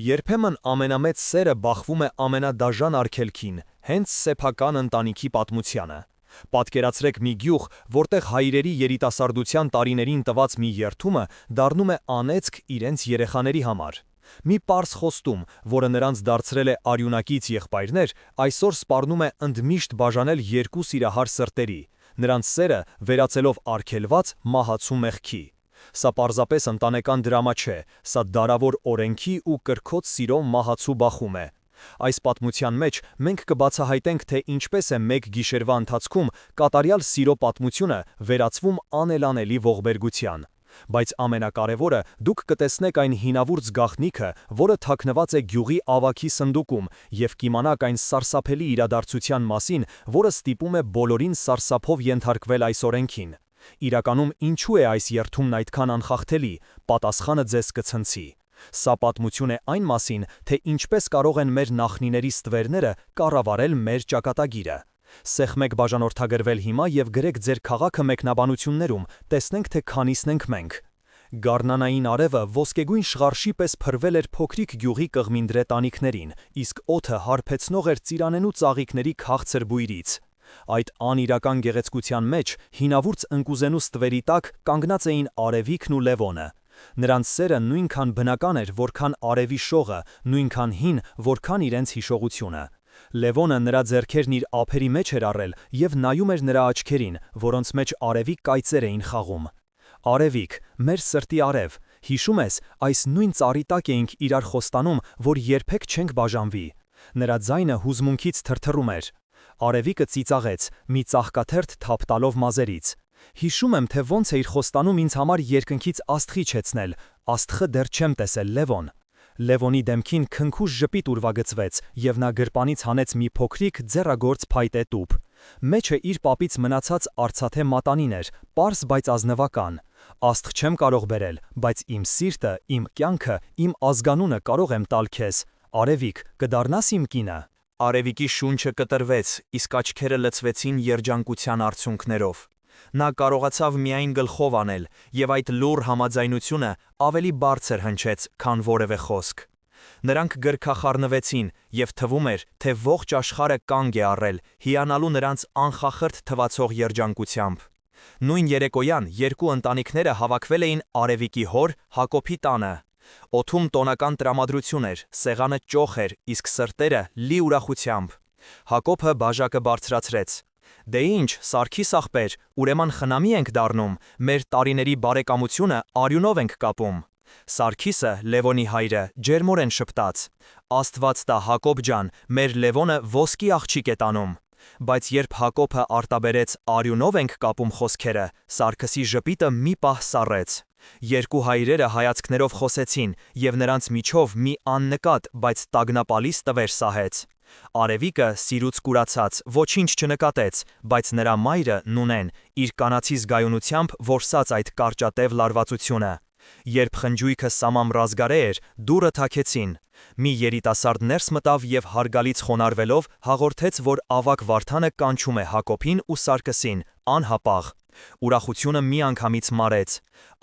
Երբեմն ամենամեծ սերը բախվում է ամենադաժան արգելքին, հենց սեփական ընտանիքի պատմությանը։ Պատկերացրեք մի գյուղ, որտեղ հայրերի երիտասարդության տարիներին տված մի երդումը դառնում է անեծք իրենց երեխաների համար։ Մի պարզ խոստում, որը նրանց դարձրել է արյունակից եղբայրներ, այսօր սպառնում է ընդմիշտ բաժանել երկու սիրահար սրտերի, նրանց սերը վերածելով արգելված մահացու մեղքի։ Սա պարզապես ընտանեկան դրամա չէ, սա դարավոր օրենքի ու կրքոտ սիրո մահացու բախում է։ Այս պատմության մեջ մենք կբացահայտենք, թե ինչպես է մեկ գիշերվա ընթացքում կատարյալ սիրո պատմությունը վերածվում անելանելի ողբերգության։ Բայց ամենակարևորը, դուք կտեսնեք այն հինավուրց գաղտնիքը, որը թաքնված է գյուղի ավագի սնդուկում, և կիմանաք այն սարսափելի իրադարձության մասին, որը ստիպում է բոլորին սարսափով ենթարկվել այս օրենքին։ Իրականում ինչու է այս երդումն այդքան անխախտելի, պատասխանը ձեզ կցնցի։ Սա պատմություն է այն մասին, թե ինչպես կարող են մեր նախնիների ստվերները կառավարել մեր ճակատագիրը։ Սեղմեք բաժանորդագրվել հիմա և գրեք ձեր քաղաքը մեկնաբանություններում, տեսնենք, թե քանիսն ենք մենք։ Գարնանային արևը ոսկեգույն շղարշի պես փրվել էր փոքրիկ գյուղի կղմինդրե տանիքներին, իսկ օդը հարբեցնող էր ծիրանենու ծաղիկների քաղցր բույրից։ Այդ անիրական գեղեցկության մեջ, հինավուրց ընկուզենու ստվերի տակ կանգնած էին Արևիկն ու Լևոնը։ Նրանց սերը նույնքան բնական էր, որքան արևի շողը, նույնքան հին, որքան իրենց հիշողությունը։ Լևոնը նրա ձեռքերն իր ափերի մեջ էր առել և նայում էր նրա աչքերին, որոնց մեջ արևի կայծեր էին խաղում։ Արևիկ, մեր սրտի արև, հիշում ես, այս նույն ծառի տակ էինք իրար խոստանում, որ երբեք չենք բաժանվի։ Նրա ձայնը հուզմունքից թրթռում էր։ Արևիկը ծիծաղեց, մի ծաղկաթերթ թափ տալով մազերից։ Հիշում եմ, թե ոնց էիր խոստանում ինձ համար երկնքից աստղի չեցնել, աստղը դեռ չեմ տեսել, Լևոն։ Լևոնի դեմքին քնքուշ ժպիտ ուրվագծվեց, և նա գրպանից հանեց մի փոքրիկ ձեռագործ փայտե տուփ։ Մեջը իր պապից մնացած արծաթե մատանին էր, պարզ, բայց ազնվական։ Աստղ չեմ կարող բերել, բայց իմ սիրտը, իմ կյանքը, իմ ազգանունը կարող եմ տալ քեզ։ Արևիկ, կդառնաս իմ կինը։ Արևիկի շունչը կտրվեց, իսկ աչքերը լցվեցին երջանկության արցունքներով։ Նա կարողացավ միայն գլխով անել, և այդ լուռ համաձայնությունը ավելի բարձր հնչեց, քան որևէ խոսք։ Նրանք գրքախառնվեցին, և թվում էր, թե ողջ աշխարհը կանգ է առել, հիանալու նրանց անխախրդ թվացող երջանկությամբ։ Նույն երեկոյան երկու ընտանիքները հավաքվել էին Արևիկի հոր Հակոբի տանը։ Օդում տոնական տրամադրություն էր, սեղանը ճոխ էր, իսկ սրտերը լի ուրախությամբ։ Հակոբը բաժակը բարձրացրեց։ Դե ինչ, Սարգիս ախպեր, ուրեմն խնամի ենք դառնում, մեր տարիների բարեկամությունը արյունով ենք կապում։ Սարգիսը, Լևոնի հայրը, ջերմորեն շպտաց. Աստված տա, Հակոբ ջան, մեր Լևոնը ոսկի աղջիկ է տանում։ Բայց երբ Հակոբը արտաբերեց արյունով ենք կապում խոսքերը, Սարգսի ժպիտը մի պահ սառեց։ Երկու հայրերը հայացքներով խոսեցին, և նրանց միջով մի աննկատ, բայց տագնապալի ստվեր սահեց։ Արևիկը, սիրուց կուրացած, ոչինչ չնկատեց, բայց նրա մայրը՝ Նունեն, իր կանացի զգայունությամբ որսաց այդ կարճատև լարվածությունը։ Երբ խնջույքը սամամ ռազգարե էր, դուռը թաքեցին։ Մի երիտասարդ ներս մտավ և հարգալից խոնարհվելով հաղորդեց, որ ավագ Վարդանը կանչում է Հակոբին ու Սարգսին, անհապաղ։ Ուրախությունը միանգամից մարեց։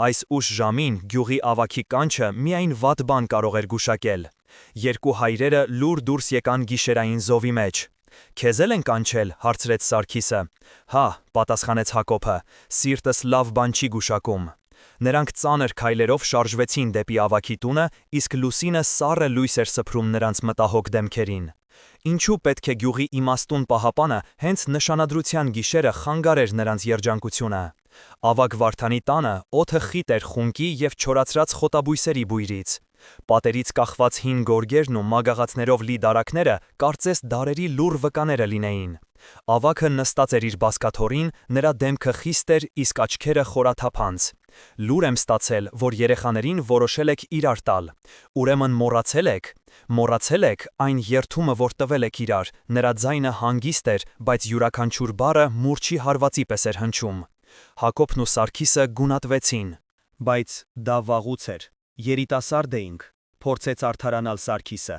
Այս ուշ ժամին գյուղի ավագի կանչը միայն վատ բան կարող էր գուշակել։ Երկու հայրերը լուռ դուրս եկան գիշերային զովի մեջ։ Քեզ էլ են կանչել, հարցրեց Սարգիսը։ Հա, պատասխանեց Հակոբը, սիրտս լավ բան չի գուշակում։ Նրանք ծանր քայլերով շարժվեցին դեպի ավագի տունը, իսկ լուսինը սառը լույս էր սփռում նրանց մտահոգ դեմքերին։ Ինչու պետք է գյուղի իմաստուն պահապանը հենց նշանադրության գիշերը խանգարեր նրանց երջանկությունը։ Ավագ Վարդանի տանը օդը խիտ էր խունկի և չորացրած խոտաբույսերի բույրից։ Պատերից կախված հին գորգերն ու մագաղացներով լի դարակները կարծես դարերի լուռ վկաները լինեին։ Ավագը նստած էր իր բազկաթոռին, նրա դեմքը խիստ էր, իսկ աչքերը խորաթափանց։ Լուր եմ ստացել, որ երեխաներին որոշել եք իրար տալ։ Ուրեմն մոռացել եք։ Մոռացել եք այն երդումը, որ տվել եք իրար, նրա ձայնը հանգիստ էր, բայց յուրաքանչյուր բառը մուրճի հարվածի պես էր հնչում։ Հակոբն ու Սարգիսը գունատվեցին։ Բայց դա վաղուց էր։ Երիտասարդ էինք, փորձեց արդարանալ Սարգիսը։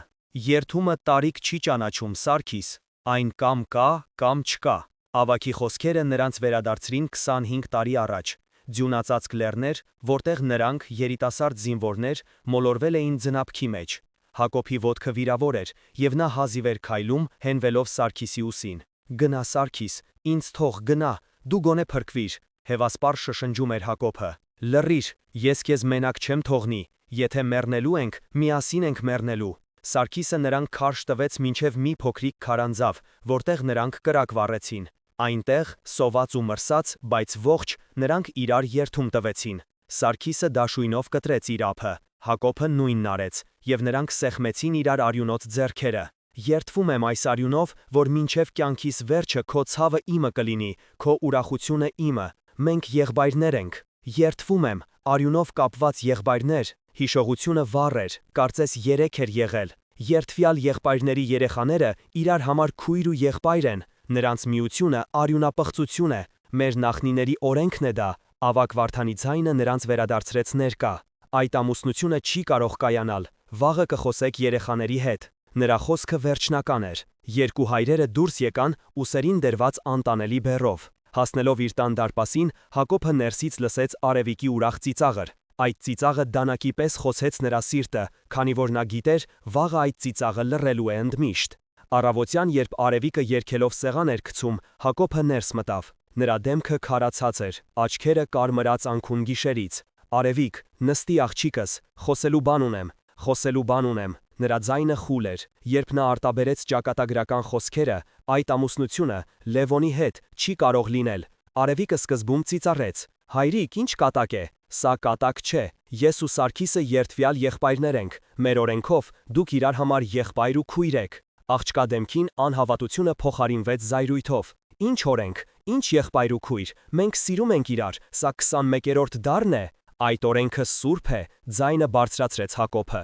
Երդումը տարիք չի ճանաչում, Սարգիս, այն կամ կա, կամ չկա։ Ավագի խոսքերը նրանց վերադարձրին 25 տարի առաջ, ձյունածածկ լեռներ, որտեղ նրանք, երիտասարդ զինվորներ, մոլորվել էին ձնափքի մեջ։ Հակոբի ոտքը վիրավոր էր, և նա հազիվ էր քայլում, հենվելով Սարգիսի ուսին։ «Գնա, Սարգիս, ինձ թող, գնա, դու գոնե փրկվիր», հևասպառ շշնջում էր Հակոբը։ «Լռիր, ես քեզ մենակ չեմ թողնի, եթե մեռնելու ենք, միասին ենք մեռնելու»։ Սարգիսը նրան քարշ տվեց մինչև մի փոքրիկ քարանձավ, որտեղ նրանք կրակ վառեցին։ Այնտեղ, սոված ու մրսած, բայց ողջ, նրանք իրար երդում տվեցին։ Սարգիսը դաշույնով կտրեց իր ափը, Հակոբը նույնն արեց, և նրանք սեղմեցին իրար արյունոտ ձեռքերը։ «Երդվում եմ այս արյունով, որ մինչև կյանքիս վերջը քո ցավը իմը կլինի, քո ուրախությունը իմը, մենք եղբայրներ ենք։ Երդվում եմ, արյունով կապված եղբայրներ»։ Հիշողությունը վառ էր, կարծես 3 էր եղել։ Երդվյալ եղբայրների երեխաները իրար համար քույր ու եղբայր են, նրանց միությունը արյունապղծություն է, մեր նախնիների օրենքն է դա, ավագ Վարդանի ձայնը նրանց վերադարձրեց ներկա։ «Այդ ամուսնությունը չի կարող կայանալ, վաղը կխոսեք երեխաների հետ»։ Նրա խոսքը վերջնական էր։ Երկու հայրերը դուրս եկան ուսերին դրված անտանելի բեռով։ Հասնելով իր տան դարպասին, Հակոբը ներսից լսեց արևիկի ուրախ ծիծաղր։ Այդ ծիծաղը դանակի պես խոցեց նրա սիրտը, քանի որ նա գիտեր, վաղը այդ ծիծաղը լռելու է ընդմիշտ։ Առավոտյան, երբ արևիկը երգելով սեղան էր գցում, Հակոբը ներս մտավ։ Նրա դեմքը քարացած էր, աչքերը կարմրած անքուն գիշերից։ «Արևիկ, նստի աղջիկս, խոսելու բան ունեմ, խոսելու բան ունեմ»։ Նրա ձայնը խուլ էր, երբ նա արտաբերեց ճակատագրական խոսքերը, այդ ամուսնությունը Լևոնի հետ չի կարող լինել։ Արևիկը սկզբում ծիծաղեց. «Հայրիկ, ինչ կատակ է, սա կատակ չէ, ես ու Սարգիսը երդվյալ եղբայրներ ենք, մեր օրենքով դուք իրար համար եղբայր ու քույր եք»։ Աղջկա դեմքին անհավատությունը փոխարինվեց զայրույթով։ «Ինչ օրենք, ինչ եղբայր ու քույր, մենք սիրում ենք իրար, սա 21-րդ դարն է»։ «Այդ օրենքը սուրբ է», ձայնը բարձրացրեց Հակոբը։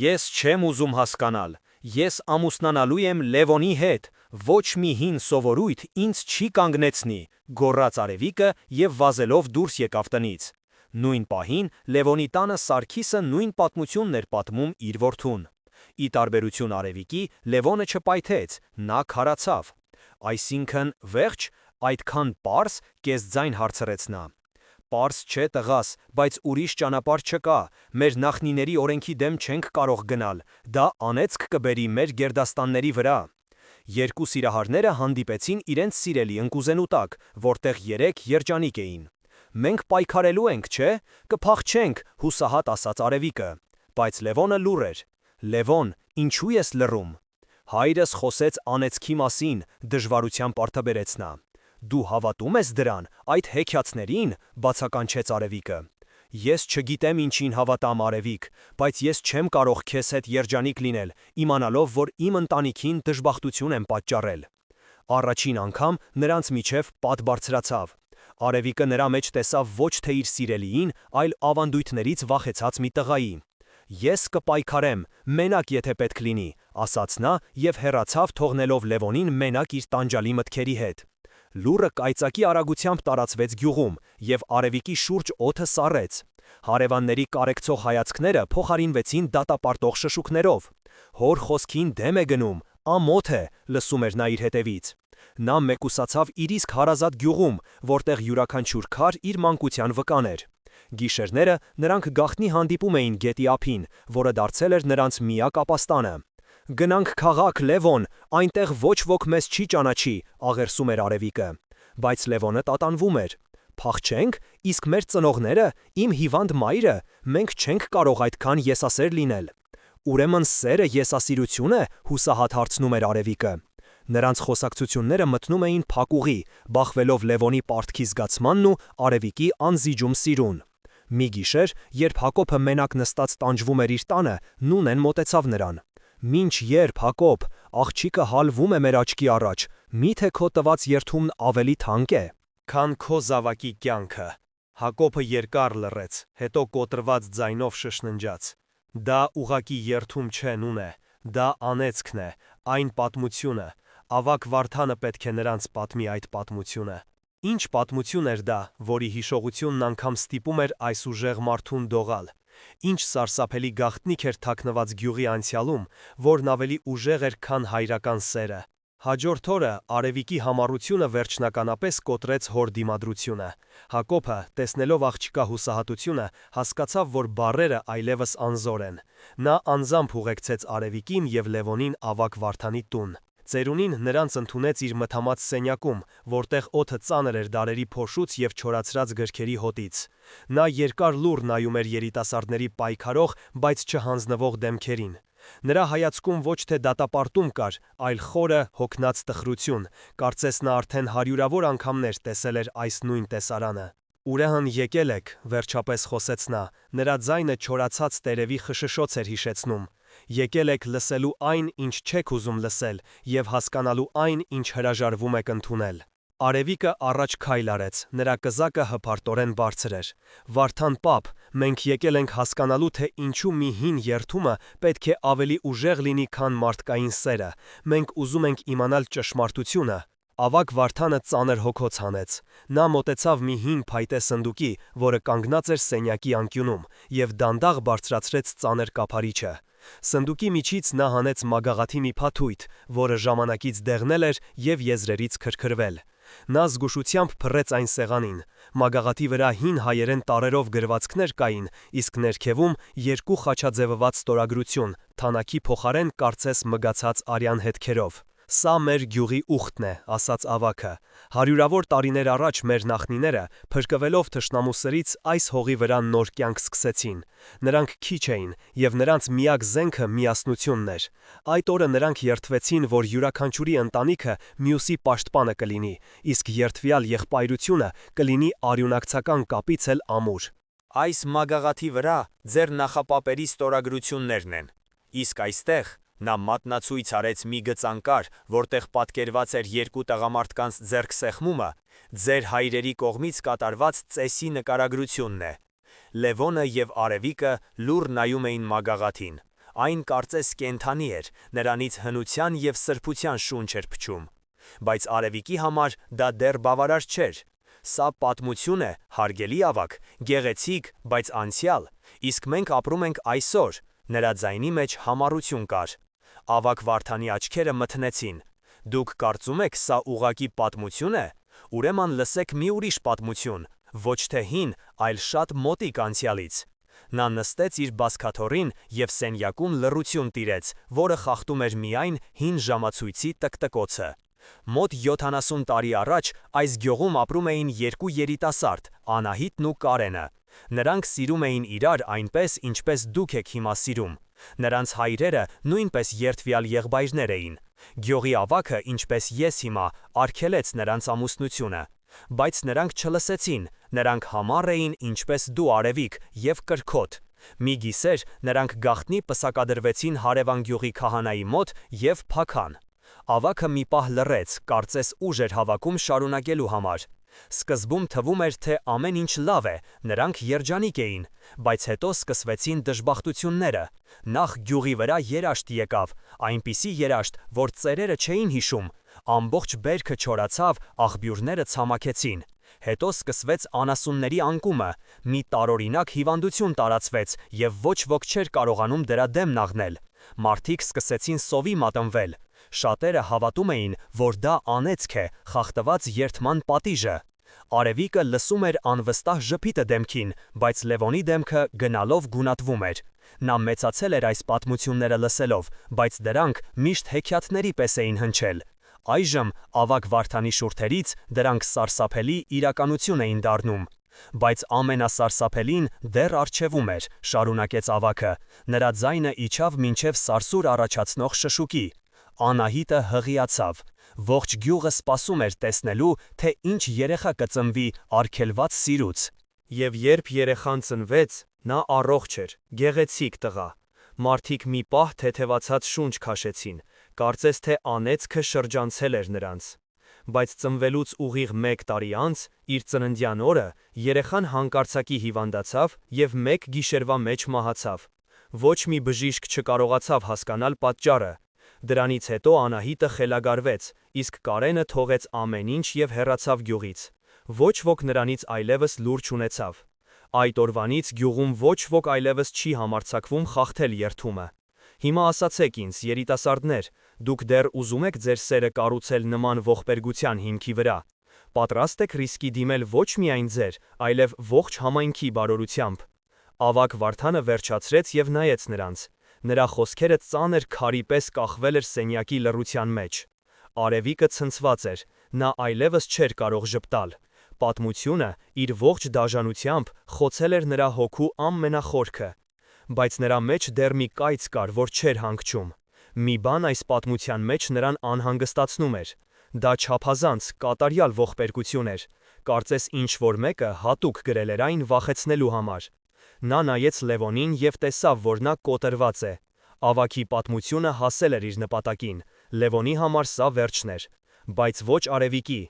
«Ես չեմ ուզում հասկանալ, ես ամուսնանալու եմ Լևոնի հետ, ոչ մի հին սովորույթ ինձ չի կանգնեցնի», գոռաց Արևիկը և վազելով դուրս եկավ տնից։ Նույն պահին Լևոնի տանը Սարգիսը նույն պատմությունն էր պատմում իր որդուն։ Ի տարբերություն Արևիկի, Լևոնը չպայթեց, նա քարացավ։ «Այսինքն, վերջ, այդքան պարզ», կեսձայն հարցրեց նա։ «Պարզ չէ, տղաս, բայց ուրիշ ճանապարհ չկա, մեր նախնիների օրենքի դեմ չենք կարող գնալ, դա անեծք կբերի մեր գերդաստանների վրա»։ Երկու սիրահարները հանդիպեցին իրենց սիրելի ընկուզենու տակ, որտեղ 3 երջանիկ էին։ «Մենք պայքարելու ենք, չէ՞, կփախչենք», հուսահատ ասաց Արևիկը։ Բայց Լևոնը լուռ էր։ «Լևոն, ինչու ես լռում»։ «Հայրս խոսեց անեծքի մասին», դժվարությամբ արտաբերեց նա։ «Դու հավատում ես դրան, այդ հեքիաթներին», բացականչեց Արևիկը։ «Ես չգիտեմ ինչին հավատամ, Արևիկ, բայց ես չեմ կարող քեզ հետ երջանիկ լինել, իմանալով, որ իմ ընտանիքին դժբախտություն եմ պատճառել»։ Առաջին անգամ նրանց միջև պատ բարձրացավ։ Արևիկը նրա մեջ տեսավ ոչ թե իր սիրելիին, այլ ավանդույթներից վախեցած մի տղայի։ «Ես կպայքարեմ, մենակ եթե պետք լինի», ասաց նա և հեռացավ, թողնելով Լևոնին մենակ իր տանջալի մտքերի հետ։ Լուռը կայծակի արագությամբ տարածվեց գյուղում, և Արևիկի շուրջ օդը սառեց։ Հարևանների կարեկցող հայացքները փոխարինվեցին դատապարտող շշուկներով։ «Հոր խոսքին դեմ է գնում, ամոթ է», լսում էր նա իր հետևից։ Նա մեկուսացավ իր իսկ հարազատ գյուղում, որտեղ յուրաքանչյուր քար իր մանկության վկան էր։ Գիշերները նրանք գաղտնի հանդիպում էին գետի ափին, որը դարձել էր նրանց միակ ապաստանը։ «Գնանք քաղաք, Լևոն, այնտեղ ոչ ոք մեզ չի ճանաչի», աղերսում էր Արևիկը։ Բայց Լևոնը տատանվում էր։ «Փախչենք, իսկ մեր ծնողները, իմ հիվանդ մայրը, մենք չենք կարող այդքան եսասեր լինել»։ «Ուրեմն սերը եսասիրություն է», հուսահատ հարցնում էր Արևիկը։ Նրանց խոսակցությունները մտնում էին փակուղի, բախվելով Լևոնի պարտքի զգացմանն ու Արևիկի անզիջում սիրուն։ Մի գիշեր, երբ Հակոբը մենակ նստած տանջվում էր իր տանը, Նունեն մոտեցավ նրան։ «Մինչ երբ, Հակոբ, աղջիկը հալվում է մեր աչքի առաջ, միթե քո տված երդումն ավելի թանկ է, քան քո զավակի կյանքը»։ Հակոբը երկար լռեց, հետո կոտրված ձայնով շշնջաց. «Դա ուղղակի երդում չէ, Նունե, դա անեծքն է, այն պատմությունը, ավագ Վարդանը պետք է նրանց պատմի այդ պատմությունը»։ Ինչ պատմություն էր դա, որի հիշողությունն անգամ ստիպում էր այս ուժեղ մարդուն դողալ։ Ինչ սարսափելի գաղտնիք էր թաքնված գյուղի անցյալում, որն ավելի ուժեղ էր, քան հայրական սերը։ Հաջորդ օրը Արևիկի համառությունը վերջնականապես կոտրեց հոր դիմադրությունը։ Հակոբը, տեսնելով աղջկա հուսահատությունը, հասկացավ, որ բառերը այլևս անզոր են։ Նա անձամբ ուղեկցեց Արևիկին և Լևոնին ավագ Վարդանի տուն։ Ծերունին նրանց ընդունեց իր մթամած սենյակում, որտեղ օդը ծանր էր դարերի փոշուց և չորացրած գրքերի հոտից։ Նա երկար լուռ նայում էր երիտասարդների պայքարող, բայց չհանձնվող դեմքերին։ Նրա հայացքում ոչ թե դատապարտում կար, այլ խորը, հոգնած տխրություն, կարծես նա արդեն հարյուրավոր անգամներ տեսել էր այս նույն տեսարանը։ Ուրեմն եկել եք, վերջապես խոսեց նա, նրա ձայնը չորացած տերևի խշշոց էր հիշեցնում։ Եկել եք լսելու այն, ինչ չեք ուզում լսել, և հասկանալու այն, ինչ հրաժարվում եք ընդունել։ Արևիկը առաջ քայլ արեց, նրա կզակը հպարտորեն բարձր էր։ Վարդան պապ, մենք եկել ենք հասկանալու, թե ինչու մի հին երդումը պետք է ավելի ուժեղ լինի, քան մարդկային սերը։ Մենք ուզում ենք իմանալ ճշմարտությունը։ Ավագ Վարդանը ծանր հոգոց հանեց։ Նա մոտեցավ մի հին փայտե սնդուկի, որը կանգնած էր սենյակի անկյունում, և դանդաղ բարձրացրեց ծանր կափարիչը։ Սնդուկի միջից նա հանեց մագաղաթի մի փաթույթ, որը ժամանակից դեղնել էր և եզրերից քրքրվել։ Նա զգուշությամբ փռեց այն սեղանին։ Մագաղաթի վրա հին հայերեն տառերով գրվածքներ կային, իսկ ներքևում երկու խաչաձևված ստորագրություն, թանաքի փոխարեն կարծես մգացած արյան հետքերով։ Սա մեր գյուղի ուխտն է, ասաց ավագը։ Հարյուրավոր տարիներ առաջ մեր նախնիները, փրկվելով թշնամու սրից, այս հողի վրա նոր կյանք սկսեցին։ Նրանք քիչ էին, և նրանց միակ զենքը միասնությունն էր։ Այդ օրը նրանք երդվեցին, որ յուրաքանչյուրի ընտանիքը մյուսի պաշտպանը կլինի, իսկ երդվյալ եղբայրությունը կլինի արյունակցական կապից էլ ամուր։ Այս մագաղաթի վրա ձեր նախապապերի ստորագրություններն են, իսկ այստեղ նա մատնացույց արեց մի գծանկար, որտեղ պատկերված էր երկու տղամարդկանց ձեռքսեղմումը, ձեր հայրերի կողմից կատարված ծեսի նկարագրությունն է։ Լևոնը և Արևիկը լուռ նայում էին մագաղաթին։ Այն կարծես կենդանի էր, նրանից հնության և սրբության շունչ էր փչում։ Բայց Արևիկի համար դա դեռ բավարար չէր։ Սա պատմություն է, հարգելի ավագ, գեղեցիկ, բայց անցյալ, իսկ մենք ապրում ենք այսօր։ Նրա ձայնի մեջ համառություն կար։ Ավագ Վարդանի աչքերը մթնեցին։ Դուք կարծում եք սա ուղղակի պատմություն է։ Ուրեմն լսեք մի ուրիշ պատմություն, ոչ թե հին, այլ շատ մոտիկ անցյալից։ Նա նստեց իր բազկաթոռին և սենյակում լռություն տիրեց, որը խախտում էր միայն հին ժամացույցի տկտկոցը։ Մոտ 70 տարի առաջ այս գյուղում ապրում էին երկու երիտասարդ, Անահիտն ու Կարենը։ Նրանք սիրում էին իրար այնպես, ինչպես դուք եք հիմա սիրում։ Նրանց հայրերը նույնպես երդվյալ եղբայրներ էին։ Գյուղի ավագը, ինչպես ես հիմա, արգելեց նրանց ամուսնությունը։ Բայց նրանք չլսեցին, նրանք համառ էին, ինչպես դու Արևիկ, և կրքոտ։ Մի գիսեր նրանք գաղտնի պսակադրվեցին հարևան գյուղի քահանայի մոտ և փախան։ Ավագը մի պահ լռեց, կարծես ուժ էր հավաքում շարունակելու համար։ Սկզբում թվում էր, թե ամեն ինչ լավ է, նրանք երջանիկ էին, բայց հետո սկսվեցին դժբախտությունները։ Նախ գյուղի վրա երաշտ եկավ, այնպիսի երաշտ, որ ծերերը չէին հիշում։ Ամբողջ բերքը չորացավ, աղբյուրները ցամաքեցին։ Հետո սկսվեց անասունների անկումը, մի տարօրինակ հիվանդություն տարածվեց, և ոչ ոք չէր կարողանում դրա դեմն աղնել։ Մարդիկ սկսեցին սովի մատնվել։ Շատերը հավատում էին, որ դա անեծք է, խախտված երդման պատիժը։ Արևիկը լսում էր անվստահ ժպիտը դեմքին, բայց Լևոնի դեմքը գնալով գունատվում էր։ Նա մեծացել էր այս պատմությունները լսելով, բայց դրանք միշտ հեքիաթների պես էին հնչել։ Այժմ, ավագ Վարդանի շուրթերից, դրանք սարսափելի իրականություն էին դառնում։ Բայց ամենասարսափելին դեռ առջևում էր, շարունակեց ավագը։ Նրա ձայնը իջավ մինչև սարսուր առաջացնող շշուկի։ Անահիտը հղիացավ։ Ողջ գյուղը սպասում էր տեսնելու, թե ինչ երեխա կծնվի արգելված սիրուց։ Եվ երբ երեխան ծնվեց, նա առողջ էր, գեղեցիկ տղա։ Մարդիկ մի պահ թեթևացած շունչ քաշեցին, կարծես թե անեծքը շրջանցել էր նրանց։ Բայց ծնվելուց ուղիղ 1 տարի անց, իր ծննդյան օրը, երեխան հանկարծակի հիվանդացավ և մեկ գիշերվա մեջ մահացավ։ Ոչ մի բժիշկ չկարողացավ հասկանալ պատճառը։ Դրանից հետո Անահիտը խելագարվեց, իսկ Կարենը թողեց ամեն ինչ և հեռացավ գյուղից։ Ոչ ոք նրանից այլևս լուր չունեցավ։ Այդ օրվանից գյուղում ոչ ոք այլևս չի համարձակվում խախտել երդումը։ Հիմա ասացեք ինձ, երիտասարդներ, դուք դեռ ուզում եք ձեր սերը կառուցել նման ողբերգության հիմքի վրա։ Պատրաստ եք ռիսկի դիմել ոչ միայն ձեր, այլև ողջ համայնքի բարօրությամբ։ Ավագ Վարդանը վերջացրեց և նայեց նրանց։ Նրա խոսքերը ծանր քարի պես կախվել էր սենյակի լռության մեջ։ Արևիկը ցնցված էր, նա այլևս չէր կարող ժպտալ։ Պատմությունը իր ողջ դաժանությամբ խոցել էր նրա հոգու ամենախորքը։ Բայց նրա մեջ դեռ մի կայծ կար, որ չէր հանգչում։ Մի բան այս պատմության մեջ նրան անհանգստացնում էր։ Դա չափազանց կատարյալ ողբերգություն էր։ Կարծես ինչ-որ մեկը հատուկ գրել էր այն վախեցնելու համար։ Նա նայեց Լևոնին և տեսավ, որ նա կոտրված է։ Ավագի պատմությունը հասել էր իր նպատակին։ Լևոնի համար սա վերջն էր։ Բայց ոչ Արևիկի։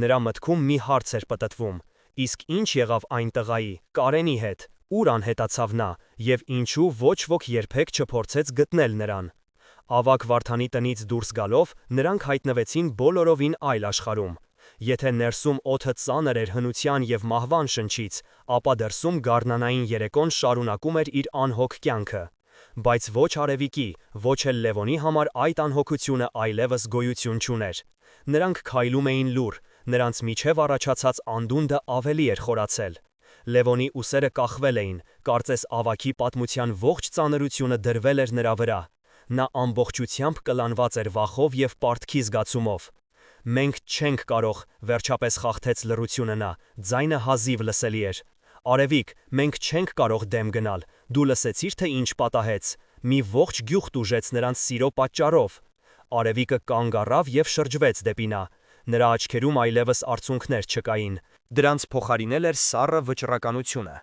Նրա մտքում մի հարց էր պտտվում. իսկ ինչ եղավ այն տղայի, Կարենի հետ, ուր անհետացավ նա, և ինչու ոչ ոք երբեք չփորձեց գտնել նրան։ Ավագ Վարդանի տնից դուրս գալով, նրանք հայտնվեցին բոլորովին այլ աշխարհում։ Եթե ներսում օդը ծանր էր հնության և մահվան շնչից, ապա դրսում գարնանային երեկոն շարունակում էր իր անհոգ կյանքը։ Բայց ոչ Արևիկի, ոչ էլ Լևոնի համար այդ անհոգությունը այլևս գոյություն չուներ։ Նրանք քայլում էին լուռ, նրանց միջև առաջացած անդունդը ավելի էր խորացել։ Լևոնի ուսերը կախվել էին, կարծես ավագի պատմության ողջ ծանրությունը դրվել էր նրա վրա։ Նա ամբողջությամբ կլանված էր վախով և պարտքի զգացումով։ «Մենք չենք կարող», վերջապես խախտեց լռությունը նա, ձայնը հազիվ լսելի էր։ «Արևիկ, մենք չենք կարող դեմ գնալ, դու լսեցի՞ր, թե ինչ պատահեց։ Մի ողջ գյուղ տուժեց նրանց սիրո պատճառով»։ Արևիկը կանգ առավ և շրջվեց դեպի նա։ Նրա աչքերում այլևս արցունքներ չկային։ Դրանց փոխարինել էր սառը վճռականությունը։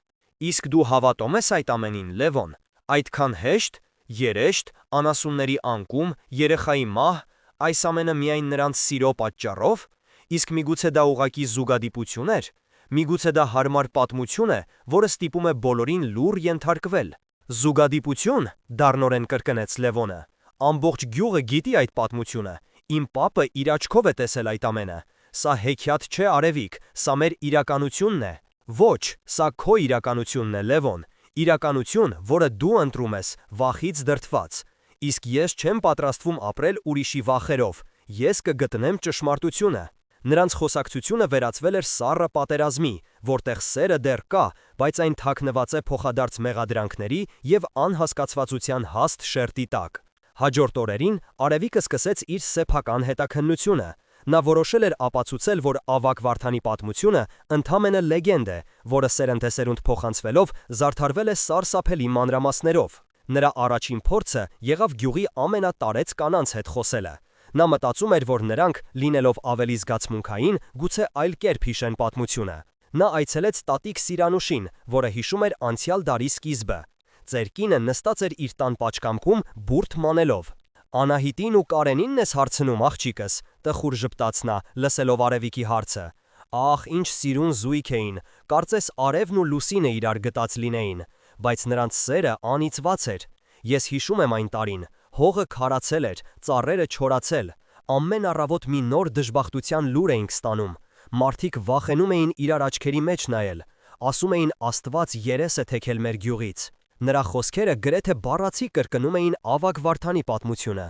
«Իսկ դու հավատո՞մ ես այդ ամենին, Լևոն։ Այդքան հեշտ, երեշտ, անասունների անկում, երեխայի մահ, այս ամենը միայն նրանց սիրո պատճառով։ Իսկ միգուցե դա ուղղակի զուգադիպություն էր։ Միգուցե դա հարմար պատմություն է, որը ստիպում է բոլորին լուռ ենթարկվել»։ «Զուգադիպություն», դառնորեն կրկնեց Լևոնը։ «Ամբողջ գյուղը գիտի այդ պատմությունը։ Իմ պապը իր աչքով է տեսել այդ ամենը։ Սա հեքիաթ չէ, Արևիկ, սա մեր իրականությունն է։ Ոչ, սա քո իրականությունն է, Լևոն։ Իրականություն, որը դու ընտրում ես, վախից դրդված։ Իսկ ես չեմ պատրաստվում ապրել ուրիշի վախերով։ Ես կգտնեմ ճշմարտությունը»։ Նրանց խոսակցությունը վերածվել էր սառը պատերազմի, որտեղ սերը դեռ կա, բայց այն թաքնված է փոխադարձ մեղադրանքների և անհասկացվածության հաստ շերտի տակ։ Հաջորդ օրերին Արևիկը սկսեց իր սեփական հետաքննությունը։ Նա որոշել էր ապացուցել, որ ավագ Վարդանի պատմությունը ընդամենը լեգենդ է, որը սերնդեսերունդ փոխանցվելով զարդարվել է սարսափելի մանրամասներով։ Նրա առաջին փորձը եղավ գյուղի ամենատարեց կանանց հետ խոսելը։ Նա մտածում էր, որ նրանք, լինելով ավելի զգացմունքային, գուցե այլ կերպ հիշեն պատմությունը։ Նա այցելեց տատիկ Սիրանուշին, որը հիշում էր անցյալ դարի սկիզբը։ Ծեր կինը նստած էր իր տան պատշգամբում բուրդ մանելով։ «Անահիտին ու Կարենին ես հարցնում, աղջիկս», տխուր ժպտաց նա, լսելով Արևիկի հարցը։ «Ախ, ինչ սիրուն զույգ էին, կարծես արևն ու լուսինը իրար գտած լինեին։ Բայց նրանց սերը անիծված էր։ Ես հիշում եմ այն տարին, հողը քարացել էր, ծառերը չորացել։ Ամեն առավոտ մի նոր դժբախտության լուր էինք ստանում։ Մարդիկ վախենում էին իրար աչքերի մեջ նայել։ Ասում էին Աստված երես է թեքել մեր գյուղից»։ Նրա խոսքերը գրեթե բառացի կրկնում էին ավագ Վարդանի պատմությունը։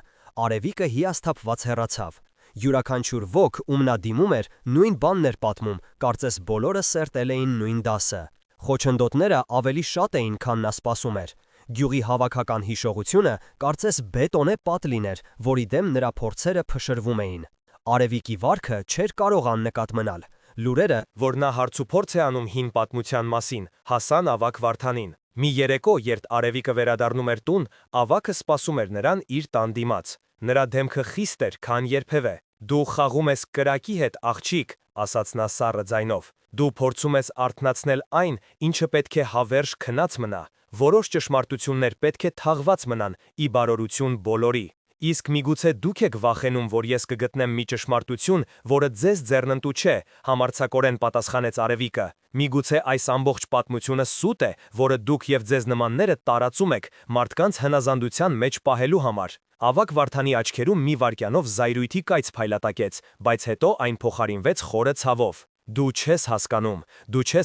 Արևիկը հիասթափված հեռացավ։ Յուրաքանչյուր ոք, ում նա դիմում էր, նույն բանն էր պատմում, կարծես բոլորը սերտել էին նույն դասը։ Խոչընդոտները ավելի շատ էին, քան նա սպասում էր։ Գյուղի հավաքական հիշողությունը կարծես բետոնե պատ լիներ, որի դեմ նրա փորձերը փշրվում էին։ Արևիկի վարքը չէր կարող աննկատ մնալ։ Լուրերը, որ նա հարցուփորձ է անում հին պատմության մասին, հասան ավագ Վարդանին։ Մի երեկո, երբ Արևիկը վերադառնում էր տուն, ավագը սպասում էր նրան իր տան դիմաց։ Նրա դեմքը խիստ էր, քան երբևէ։ «Դու խաղում ես կրակի հետ, աղջիկ», ասաց նա սառը ձայնով։ «Դու փորձում ես արթնացնել այն, ինչը պետք է հավերժ քնած մնա։ Որոշ ճշմարտություններ պետք է թաղված մնան, ի բարօրություն բոլորի։ Իսկ միգուցե դուք եք վախենում, որ ես կգտնեմ մի ճշմարտություն, որը ձեզ ձեռնընտու չէ», համարձակորեն պատասխանեց Արևիկը։ «Միգուցե այս ամբողջ պատմությունը սուտ է, որը դուք և ձեզ նմանները տարածում եք մարդկանց հնազանդության մեջ պահելու համար»։ Ավագ Վարդանի աչքերում մի վայրկյանով զայրույթի կայծ փայլատակեց, բայց հետո այն փոխարինվեց խորը ցավով։ Դու չես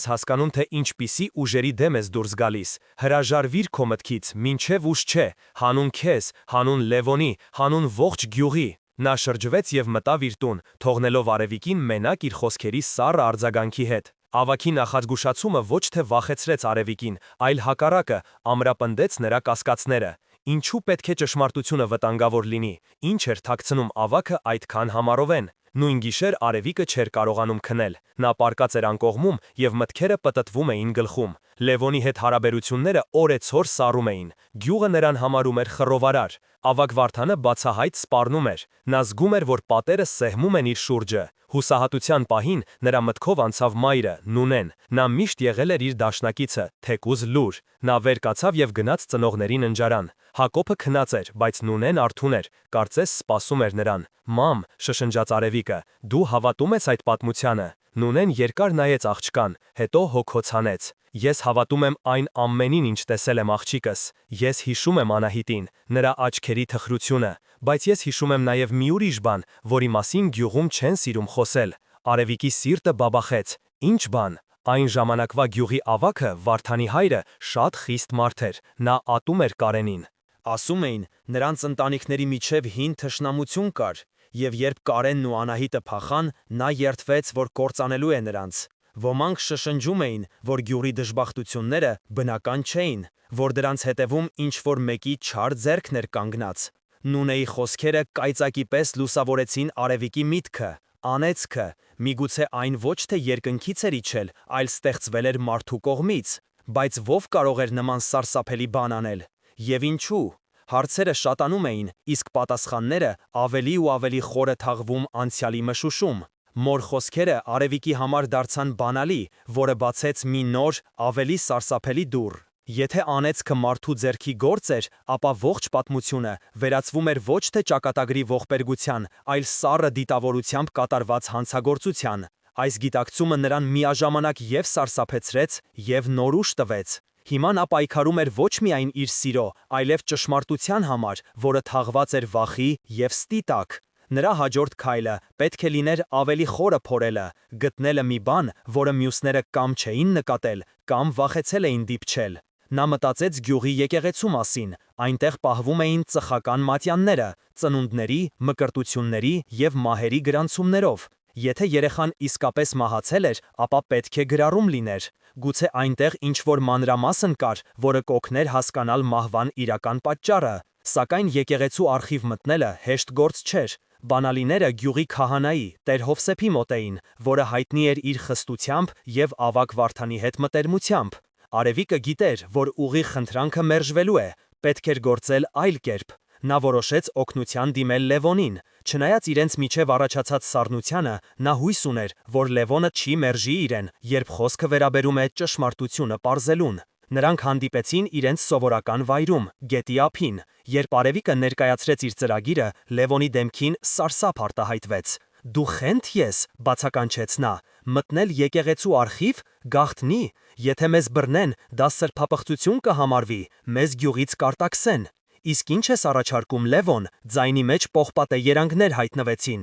հասկանում, թե ինչպիսի ուժերի դեմ ես դուրս գալիս, հրաժարվիր քո մտքից, մինչև ուշ չէ, հանուն քեզ, հանուն Լևոնի, հանուն ողջ գյուղի։ Նա շրջվեց և մտավ իր տուն, թողնելով Արևիկին մենակ իր խոսքերի սառը արձագանքի հետ։ Ավագի նախազգուշացումը ոչ թե վախեցրեց Արևիկին, այլ հակառակը, ամրապնդեց նրա կասկածները։ Ինչու պետք է ճշմարտությունը վտանգավոր լինի, ինչ էր թաքցնում ավագը այդքան համառովեն։ Նույն գիշեր Արևիկը չէր կարողանում քնել, նա պառկած էր անկողմում և մտքերը պտտվում էին գլխում։ Լևոնի հետ հարաբերությունները օրեցօր սառում էին, գյուղը նրան համարում էր խռովարար։ Ավագ Վարդանը բացահայտ սպառնում էր, նա զգում էր, որ պատերը սեղմում են իր շուրջը։ Հուսահատության պահին նրա մտքով անցավ մայրը, Նունեն, նա միշտ եղել էր իր դաշնակիցը, թեկուզ լուր։ Նա վեր կացավ և գնաց ծնողների ննջարան։ Հակոբը քնած էր, բայց Նունեն արթուն էր, կարծես սպասում էր նրան։ Մամ, շշնջաց Արևիկը, դու հավատում ես այդ պատմությանը։ Նունեն երկար նայեց աղջկան, հետո հոգոց հանեց։ Ես հավատում եմ այն ամենին, ինչ տեսել եմ աղջիկս։ Ես հիշում եմ Անահիտին, նրա աչքերի թխրությունը, բայց ես հիշում եմ նաև մի ուրիշ բան, որի մասին գյուղում չեն սիրում խոսել։ Արևիկի սիրտը բաբախեց։ Ինչ բան։ Այն ժամանակվա գյուղի ավագը, Վարդանի հայրը, շատ խիստ մարդ էր, նա ատում էր Կարենին։ Ասում էին, նրանց ընտանիքների միջև հին թշնամություն կար, և երբ Կարենն ու Անահիտը փախան, նա երդվեց, որ կործանելու է նրանց։ Ոմանք շշնջում էին, որ գյուղի դժբախտությունները բնական չէին, որ դրանց հետևում ինչ-որ մեկի չար ձեռքն էր կանգնած։ Նունեի խոսքերը կայծակի պես լուսավորեցին Արևիկի միտքը, անեծքը, միգուցե այն ոչ թե երկնքից էր իջել, այլ ստեղծվել էր մարդու կողմից, բայց ով կարող էր նման սարսափելի բան անել։ Եվ ինչու։ Հարցերը շատանում էին, իսկ պատասխանները ավելի ու ավելի խորը թաղվում անցյալի մշուշում։ Մոր խոսքերը Արևիկի համար դարձան բանալի, որը բացեց մի նոր, ավելի սարսափելի դուռ։ Եթե անեծքը մարդու ձեռքի գործ էր, ապա ողջ պատմությունը վերածվում էր ոչ թե ճակատագրի ողբերգության, այլ սառը դիտավորությամբ կատարված հանցագործության։ Այս գիտակցումը նրան միաժամանակ և սարսափեցրեց, և նոր ուժ տվեց։ Հիմա նա պայքարում էր ոչ միայն իր սիրո, այլև ճշմարտության համար, որը թաղված էր վախի և ստի տակ։ Նրա հաջորդ քայլը պետք է լիներ ավելի խորը փորելը, գտնելը մի բան, որը մյուսները կամ չէին նկատել, կամ վախեցել էին դիպչել։ Նա մտածեց գյուղի եկեղեցու մասին, այնտեղ պահվում էին ծխական մատյանները, ծնունդների, մկրտությունների և մահերի գրանցումներով։ Եթե երեխան իսկապես մահացել էր, ապա պետք է գրառում լիներ։ Գուցե այնտեղ ինչ-որ մանրամասն կար, որը կօգներ հասկանալ մահվան իրական պատճառը։ Սակայն եկեղեցու արխիվ մտնելը հեշտ գործ չէր։ Բանալիները գյուղի քահանայի, Տեր Հովսեփի մոտ էին, որը հայտնի էր իր խստությամբ և ավագ Վարդանի հետ մտերմությամբ։ Արևիկը գիտեր, որ ուղիղ խնդրանքը մերժվելու է, պետք էր գործել այլ կերպ։ Նա որոշեց օգնության դիմել Լևոնին։ Չնայած իրենց միջև առաջացած սառնությանը, նա հույս ուներ, որ Լևոնը չի մերժի իրեն, երբ խոսքը վերաբերում է ճշմարտությունը պարզելուն։ Նրանք հանդիպեցին իրենց սովորական վայրում, գետի ափին։ Երբ Արևիկը ներկայացրեց իր ծրագիրը, Լևոնի դեմքին սարսափ արտահայտվեց։ Դու խենթ ես, բացականչեց նա, մտնել եկեղեցու արխիվ, գաղտնի, եթե մեզ բռնեն, դա սրբապղծություն կհամարվի, մեզ գյուղից կարտաքսեն։ Իսկ ինչ ես առաջարկում, Լևոն, ձայնի մեջ պողպատե երանգներ հայտնվեցին։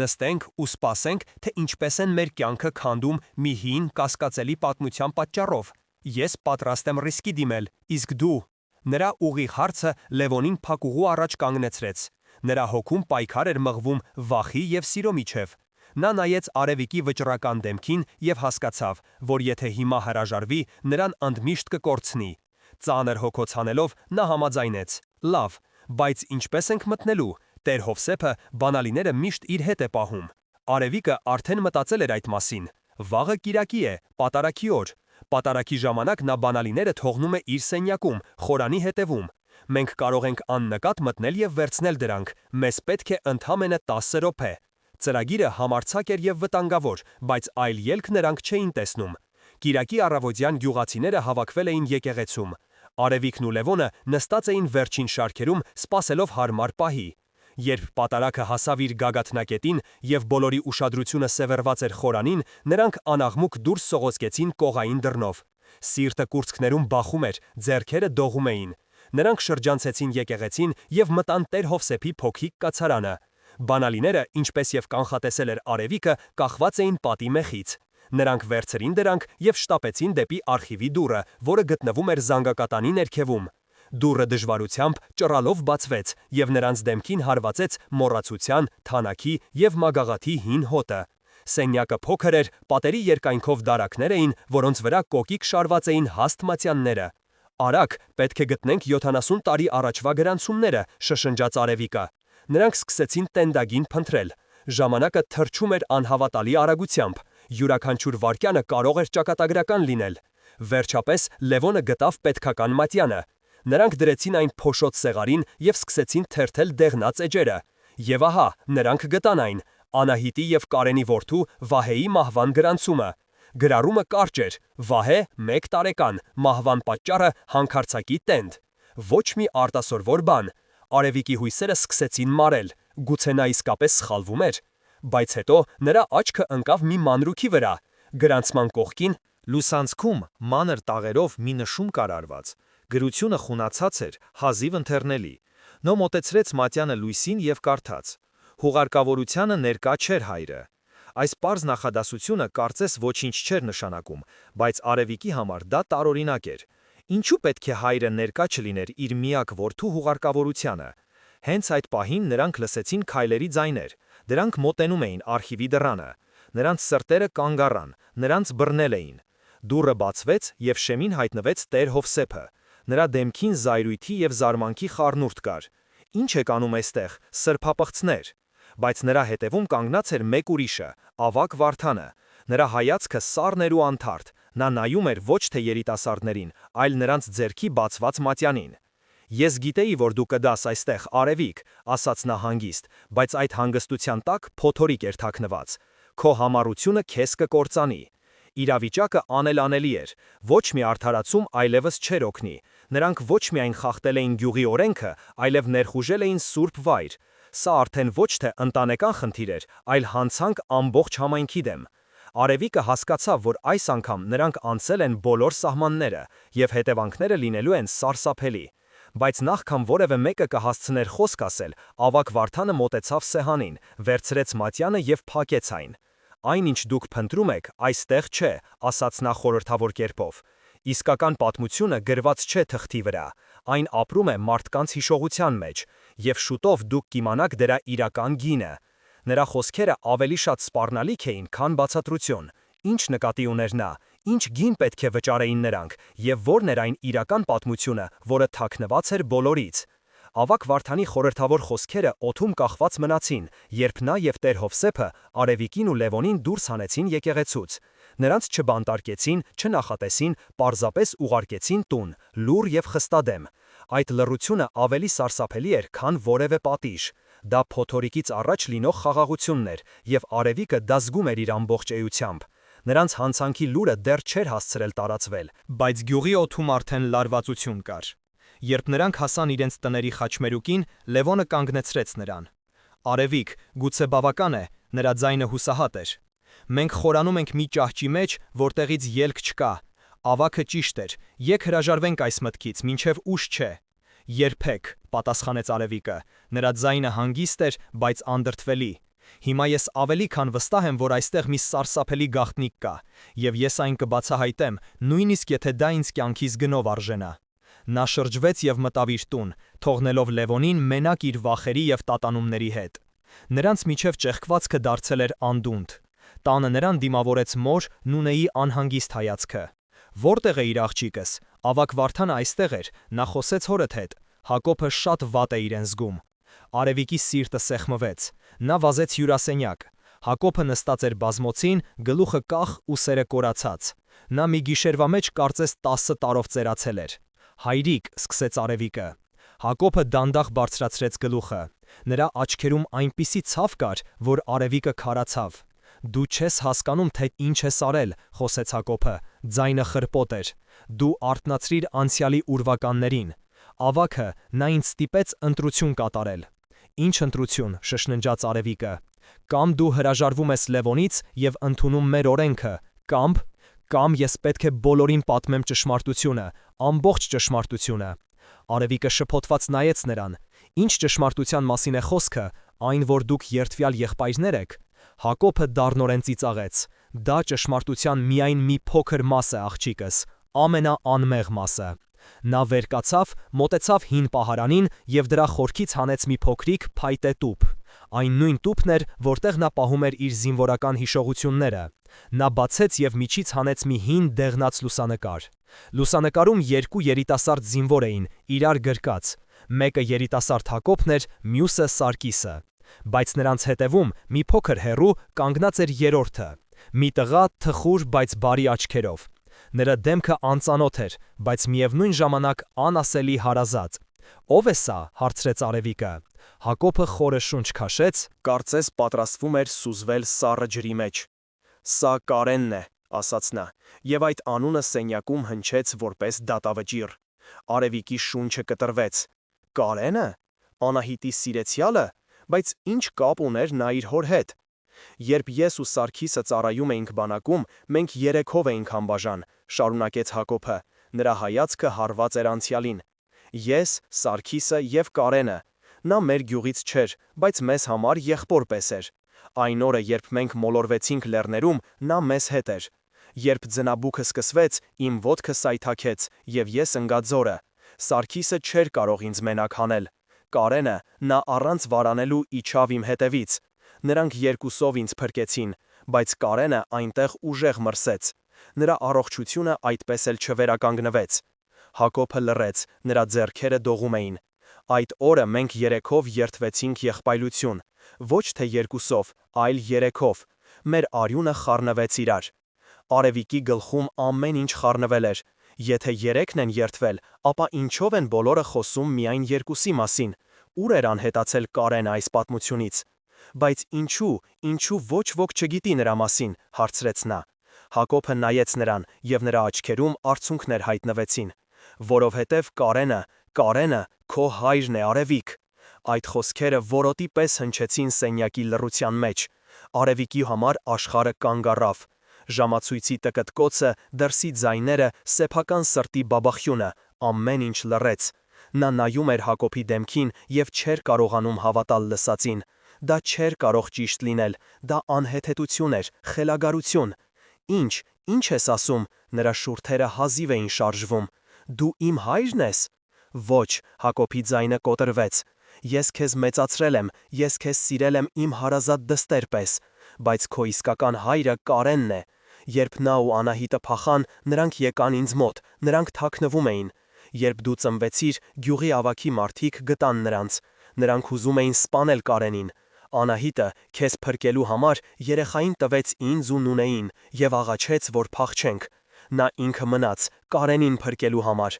Նստենք ու սպասենք, թե ինչպես են մեր կյանքը քանդում մի հին կասկածելի պատմության պատճառով։ Ես պատրաստ եմ ռիսկի դիմել, իսկ դու։ Նրա ուղիղ հարցը Լևոնին փակուղու առաջ կանգնեցրեց։ Նրա հոգում պայքար էր մղվում վախի և սիրո միջև։ Նա նայեց Արևիկի վճռական դեմքին և հասկացավ, որ եթե հիմա հրաժարվի, նրան ընդմիշտ կկորցնի։ Ծանր հոգոց հանելով նա համաձայնեց. Լավ, բայց ինչպես ենք մտնելու։ Տեր Հովսեփը բանալիները միշտ իր հետ է պահում։ Արևիկը արդեն մտածել էր այդ մասին։ Վաղը կիրակի է, պատարագի օր։ Պատարագի ժամանակ նա բանալիները թողնում է իր սենյակում, խորանի հետևում։ Մենք կարող ենք աննկատ մտնել և վերցնել դրանք, մեզ պետք է ընդամենը 10 րոպե։ Ծրագիրը համարձակ էր և վտանգավոր, բայց այլ ելք նրանք չէին տեսնում։ Կիրակի առավոտյան գյուղացիները հավաքվել էին եկեղեցում։ Արևիկն ու Լևոնը նստած էին վերջին շարքերում, սպասելով հարմար պահի։ Երբ պատարագը հասավ իր գագաթնակետին և բոլորի ուշադրությունը սևեռված էր խորանին, նրանք անաղմուկ դուրս սողոսկեցին կողային դռնով։ Սիրտը կուրծքներում բախում էր, ձեռքերը դողում էին։ Նրանք շրջանցեցին եկեղեցին և մտան Տեր Հովսեփի փոքրիկ կացարանը։ Բանալիները, ինչպես եւ կանխատեսել էր Արևիկը, կախված էին պատի մեխից։ Նրանք վերցրին դրանք եւ շտապեցին դեպի արխիվի դուռը, որը գտնվում էր զանգակատանի ներքևում։ Դուռը դժվարությամբ ճռալով բացվեց եւ նրանց դեմքին հարվածեց մոռացության, թանակի եւ մագաղաթի հին հոտը։ Սենյակը փոքր էր, պատերի երկայնքով դարակներ էին, որոնց վրա կոկիկ շարված էին հաստ մատյանները։ Արագ, պետք է գտնենք 70 տարի առաջվա գրանցումները, շշնջաց Արևիկը։ Նրանք սկսեցին տենդագին փնտրել։ Ժամանակը թռչում էր անհավատալի արագությամբ։ Յուրաքանչյուր վայրկյանը կարող էր ճակատագրական լինել։ Վերջապես Լևոնը գտավ պետքական մատյանը։ Նրանք դրեցին այն փոշոտ սեղարին եւ սկսեցին թերթել դեղնած էջերը։ Եվ ահա, նրանք գտան այն. Անահիտի եւ Կարենի որդու Վահեի մահվան գրանցումը։ Գրառումը կարճ էր. Վահե 1 տարեկան, մահվան պատճառը հանքարցակի տենդ։ Ոչ մի արտասովոր բան։ Արևիկի հույսերը սկսեցին մարել։ Գուցե նա իսկապես սխալվում էր։ Բայց հետո նրա աչքը ընկավ մի մանրուքի վրա։ Գրանցման կողքին Լուսանցքում մանր տաղերով մի նշում կար արված։ Գրությունը խունացած էր, հազիվ ընթեռնելի։ Նա մոտեցրեց մատյանը լույսին եւ կարդաց. Հուղարկավորությանը ներկա չէր հայրը։ Այս պարզ նախադասությունը կարծես ոչինչ չէր նշանակում, բայց Արևիկի համար դա տարօրինակ էր։ Ինչու պետք է հայրը ներկա չլիներ իր միակ որդու հուղարկավորությանը։ Հենց այդ պահին նրանք լսեցին քայլերի ձայներ։ Դրանք մոտենում էին արխիվի դռանը։ Նրանց սրտերը կանգ առան, նրանց բռնել էին։ Դուռը բացվեց եւ շեմին հայտնվեց Տեր Հովսեփը։ Նրա դեմքին զայրույթի եւ զարմանքի խառնուրդ կար։ Ինչ եք անում այստեղ, սրբապղծներ։ Բայց նրա հետևում կանգնած էր մեկ ուրիշը, ավագ Վարդանը։ Նրա հայացքը սառն էր ու անթարթ։ Նա նայում էր ոչ թե երիտասարդներին, այլ նրանց ձեռքի բացված մատյանին։ Ես գիտեի, որ դու կդաս այստեղ, Արևիկ, ասաց նա հանգիստ, բայց այդ հանգստության տակ փոթորիկ էր թաքնված։ Քո համառությունը քեզ կկործանի։ Իրավիճակը անելանելի էր։ Ոչ մի արդարացում այլևս չէր օգնի։ Նրանք ոչ միայն խախտել էին գյուղի օրենքը, այլև ներխուժել էին սուրբ վայր։ Սա արդեն ոչ թե ընտանեկան խնդիր էր, այլ հանցանք ամբողջ համայնքի դեմ։ Արևիկը հասկացավ, որ այս անգամ նրանք անցել են բոլոր սահմանները, եւ հետևանքները լինելու են սարսափելի։ Բայց նախքան որևէ մեկը կհասցներ խոսք ասել, ավագ Վարդանը մոտեցավ սեղանին, վերցրեց մատյանը եւ փակեց այն։ Այնինչ դուք փնտրում եք, այստեղ չէ, ասաց նա խորհրդավոր կերպով։ Իսկական պատմությունը գրված չէ թղթի վրա, այն ապրում է մարդկանց հիշողության մեջ, եւ շուտով դուք կիմանաք դրա իրական գինը։ Նրա խոսքերը ավելի շատ սպառնալիք էին, քան բացատրություն։ Ինչ նկատի ուներ նա, ինչ գին պետք է վճարեին նրանք, եւ որն էր այն իրական պատմությունը, որը թաքնված էր բոլորից։ Ավագ Վարդանի խորհրդավոր խոսքերը օդում կախված մնացին, երբ նա եւ Տեր Հովսեփը Արևիկին ու Լևոնին դուրս հանեցին եկեղեցուց։ Նրանց չբանտարկեցին, չնախատեսին, պարզապես ուղարկեցին տուն, լուռ եւ խստադեմ։ Այդ լռությունը ավելի սարսափելի էր, քան որևէ պատիժ։ Դա փոթորիկից առաջ լինող խաղաղությունն էր, եւ Արևիկը դա զգում էր իր ամբողջ էությամբ։ Նրանց հանցանքի լուրը դեռ չէր հասցրել տարածվել, բայց գյուղի օդում արդեն լարվածություն կար։ Երբ նրանք հասան իրենց տների խաչմերուկին, Լևոնը կանգնեցրեց նրան։ Արևիկ, գուցե բավական է, նրա ձայնը հուսահատ էր։ Մենք խորանում ենք մի ճահճի մեջ, որտեղից ելք չկա։ Ավագը ճիշտ էր, եկ հրաժարվենք այս մտքից, մինչև ուշ չէ։ Երբեք, պատասխանեց Արևիկը, նրա ձայնը հանգիստ էր, բայց անդրդվելի։ Հիմա ես ավելի քան վստահ եմ, որ այստեղ մի սարսափելի գաղտնիք կա, եւ ես այն կբացահայտեմ, նույնիսկ եթե դա ինձ կյանքիս գնով արժենա։ Նա շրջվեց եւ մտավ իր տուն, թողնելով Լևոնին մենակ իր վախերի եւ տատանումների հետ։ Նրանց միջև ճեղքվածքը դարձել էր անդունդ։ Տանը նրան դիմավորեց մոր Նունեի անհանգիստ հայացքը։ Որտեղ է իր աղջիկս։ Ավագ Վարդանը այստեղ էր, նա խոսեց հորդ հետ։ Հակոբը շատ վատ է իրեն զգում։ Արևիկի սիրտը սեղմվեց։ Նա վազեց հյուրասենյակ։ Հակոբը նստած էր բազմոցին, գլուխը կախ ու սերը կորացած։ Նա մի գիշերվա մեջ կարծես 10 տարով ծերացել էր։ Հայրիկ, սկսեց Արևիկը։ Հակոբը դանդաղ բարձրացրեց գլուխը։ Նրա աչքերում այնպիսի ցավ կար, որ Արևիկը քարացավ։ Դու չես հասկանում, թե ինչ ես արել, խոսեց Հակոբը, ձայնը խրպոտ էր։ Դու արթնացրիր անցյալի ուրվականներին։ Ավագը նա ինձ ստիպեց ընտրություն կատարել։ Ինչ ընտրություն, շշնջաց Արևիկը։ Կամ դու հրաժարվում ես Լևոնից եւ ընդունում մեր օրենքը, կամ ես պետք է բոլորին պատմեմ ճշմարտությունը, ամբողջ ճշմարտությունը։ Արևիկը շփոթված նայեց նրան։ Ինչ ճշմարտության մասին է խոսքը, Այն, որ դուք երդվյալ եղբայրներ եք, Հակոբը դառնորեն ծիծաղեց, դա ճշմարտության միայն մի փոքր մաս է աղջիկս, ամենաանմեղ մասը։ Նա վեր կացավ, մոտեցավ հին պահարանին և դրա խորքից հանեց մի փոքրիկ փայտե տուփ։ Այն նույն տուփն էր, որտեղ նա պահում էր իր զինվորական հիշողությունները։ Նա բացեց և միջից հանեց մի հին դեղնած լուսանկար։ Լուսանկարում երկու երիտասարդ զինվոր էին, իրար գրկած։ Մեկը երիտասարդ Հակոբն էր, մյուսը Սարգիսը։ Բայց նրանց հետևում, մի փոքր հեռու, կանգնած էր երրորդը։ Մի տղա թխուր, բայց բարի աչքերով։ Նրա դեմքը անծանոթ էր, բայց միևնույն ժամանակ անասելի հարազատ։ Ո՞վ է սա, հարցրեց Արևիկը։ Հակոբը խորը շունչ քաշեց, կարծես պատրաստվում էր սուզվել սառը ջրի մեջ։ Սա Կարենն է, ասաց նա, և այդ անունը սենյակում հնչեց որպես դատավճիռ։ Արևիկի շունչը կտրվեց։ Կարենը? Անահիտի սիրեցյալը? Բայց ինչ կապ ուներ նա իր հոր հետ։ Երբ ես ու Սարգիսը ծառայում էինք բանակում, մենք երեքով էինք անբաժան, շարունակեց Հակոբը, նրա հայացքը հարված էր անցյալին։ Ես, Սարգիսը և Կարենը։ Նա մեր գյուղից չէր, բայց մեզ համար եղբոր պես էր։ Այն օրը, երբ մենք մոլորվեցինք լեռներում, նա մեզ հետ էր։ Երբ ձնաբուքը սկսվեց, իմ ոտքը սայթաքեց, և ես ընկա ձորը։ Սարգիսը չէր կարող ինձ մենակ հանել։ Կարենը, նա առանց վարանելու իջավ իմ հետևից։ Նրանք երկուսով ինձ փրկեցին, բայց Կարենը այնտեղ ուժեղ մրսեց։ Նրա առողջությունը այդպես էլ չվերականգնվեց։ Հակոբը լռեց, նրա ձեռքերը դողում էին։ Այդ օրը մենք երեքով երդվեցինք եղբայրություն, ոչ թե երկուսով, այլ երեքով։ Մեր արյունը խառնվեց իրար։ Արևիկի գլխում ամեն ինչ խառնվել էր։ Եթե երեքն են երդվել, ապա ինչով են բոլորը խոսում միայն երկուսի մասին։ Ուր էր անհետացել Կարենը այս պատմությունից։ Բայց ինչու ոչ ոք չգիտի նրա մասին, հարցրեց նա։ Հակոբը նայեց նրան, և նրա աչքերում արցունքներ հայտնվեցին։ Որովհետև Կարենը քո հայրն է, Արևիկ։ Այդ խոսքերը որոտի պես հնչեցին սենյակի լռության մեջ։ Արևիկի համար աշխարհը կանգ առավ։ Ժամացույցի տկտկոցը, դրսի ձայները, սեփական սրտի բաբախյունը, ամեն ինչ լռեց։ Նա նայում էր Հակոբի դեմքին և չէր կարողանում հավատալ լսածին։ Դա չէր կարող ճիշտ լինել, դա անհեթեթություն էր, խելագարություն։ Ինչ ես ասում, նրա շուրթերը հազիվ էին շարժվում։ Դու իմ հայրն ես։ Ոչ, Հակոբի ձայնը կոտրվեց։ Ես քեզ մեծացրել եմ, ես քեզ սիրել եմ իմ հարազատ դստեր պես, բայց քո իսկական հայրը Կարենն է։ Երբ նա ու Անահիտը փախան, նրանք եկան ինձ մոտ, նրանք թաքնվում էին։ Երբ դու ծնվեցիր, գյուղի ավագի մարդիկ գտան նրանց։ Նրանք ուզում էին սպանել Կարենին։ Անահիտը քեզ փրկելու համար երեխային տվեց ինձ ու Նունեին և աղաչեց, որ փախչենք։ Նա ինքը մնաց Կարենին փրկելու համար,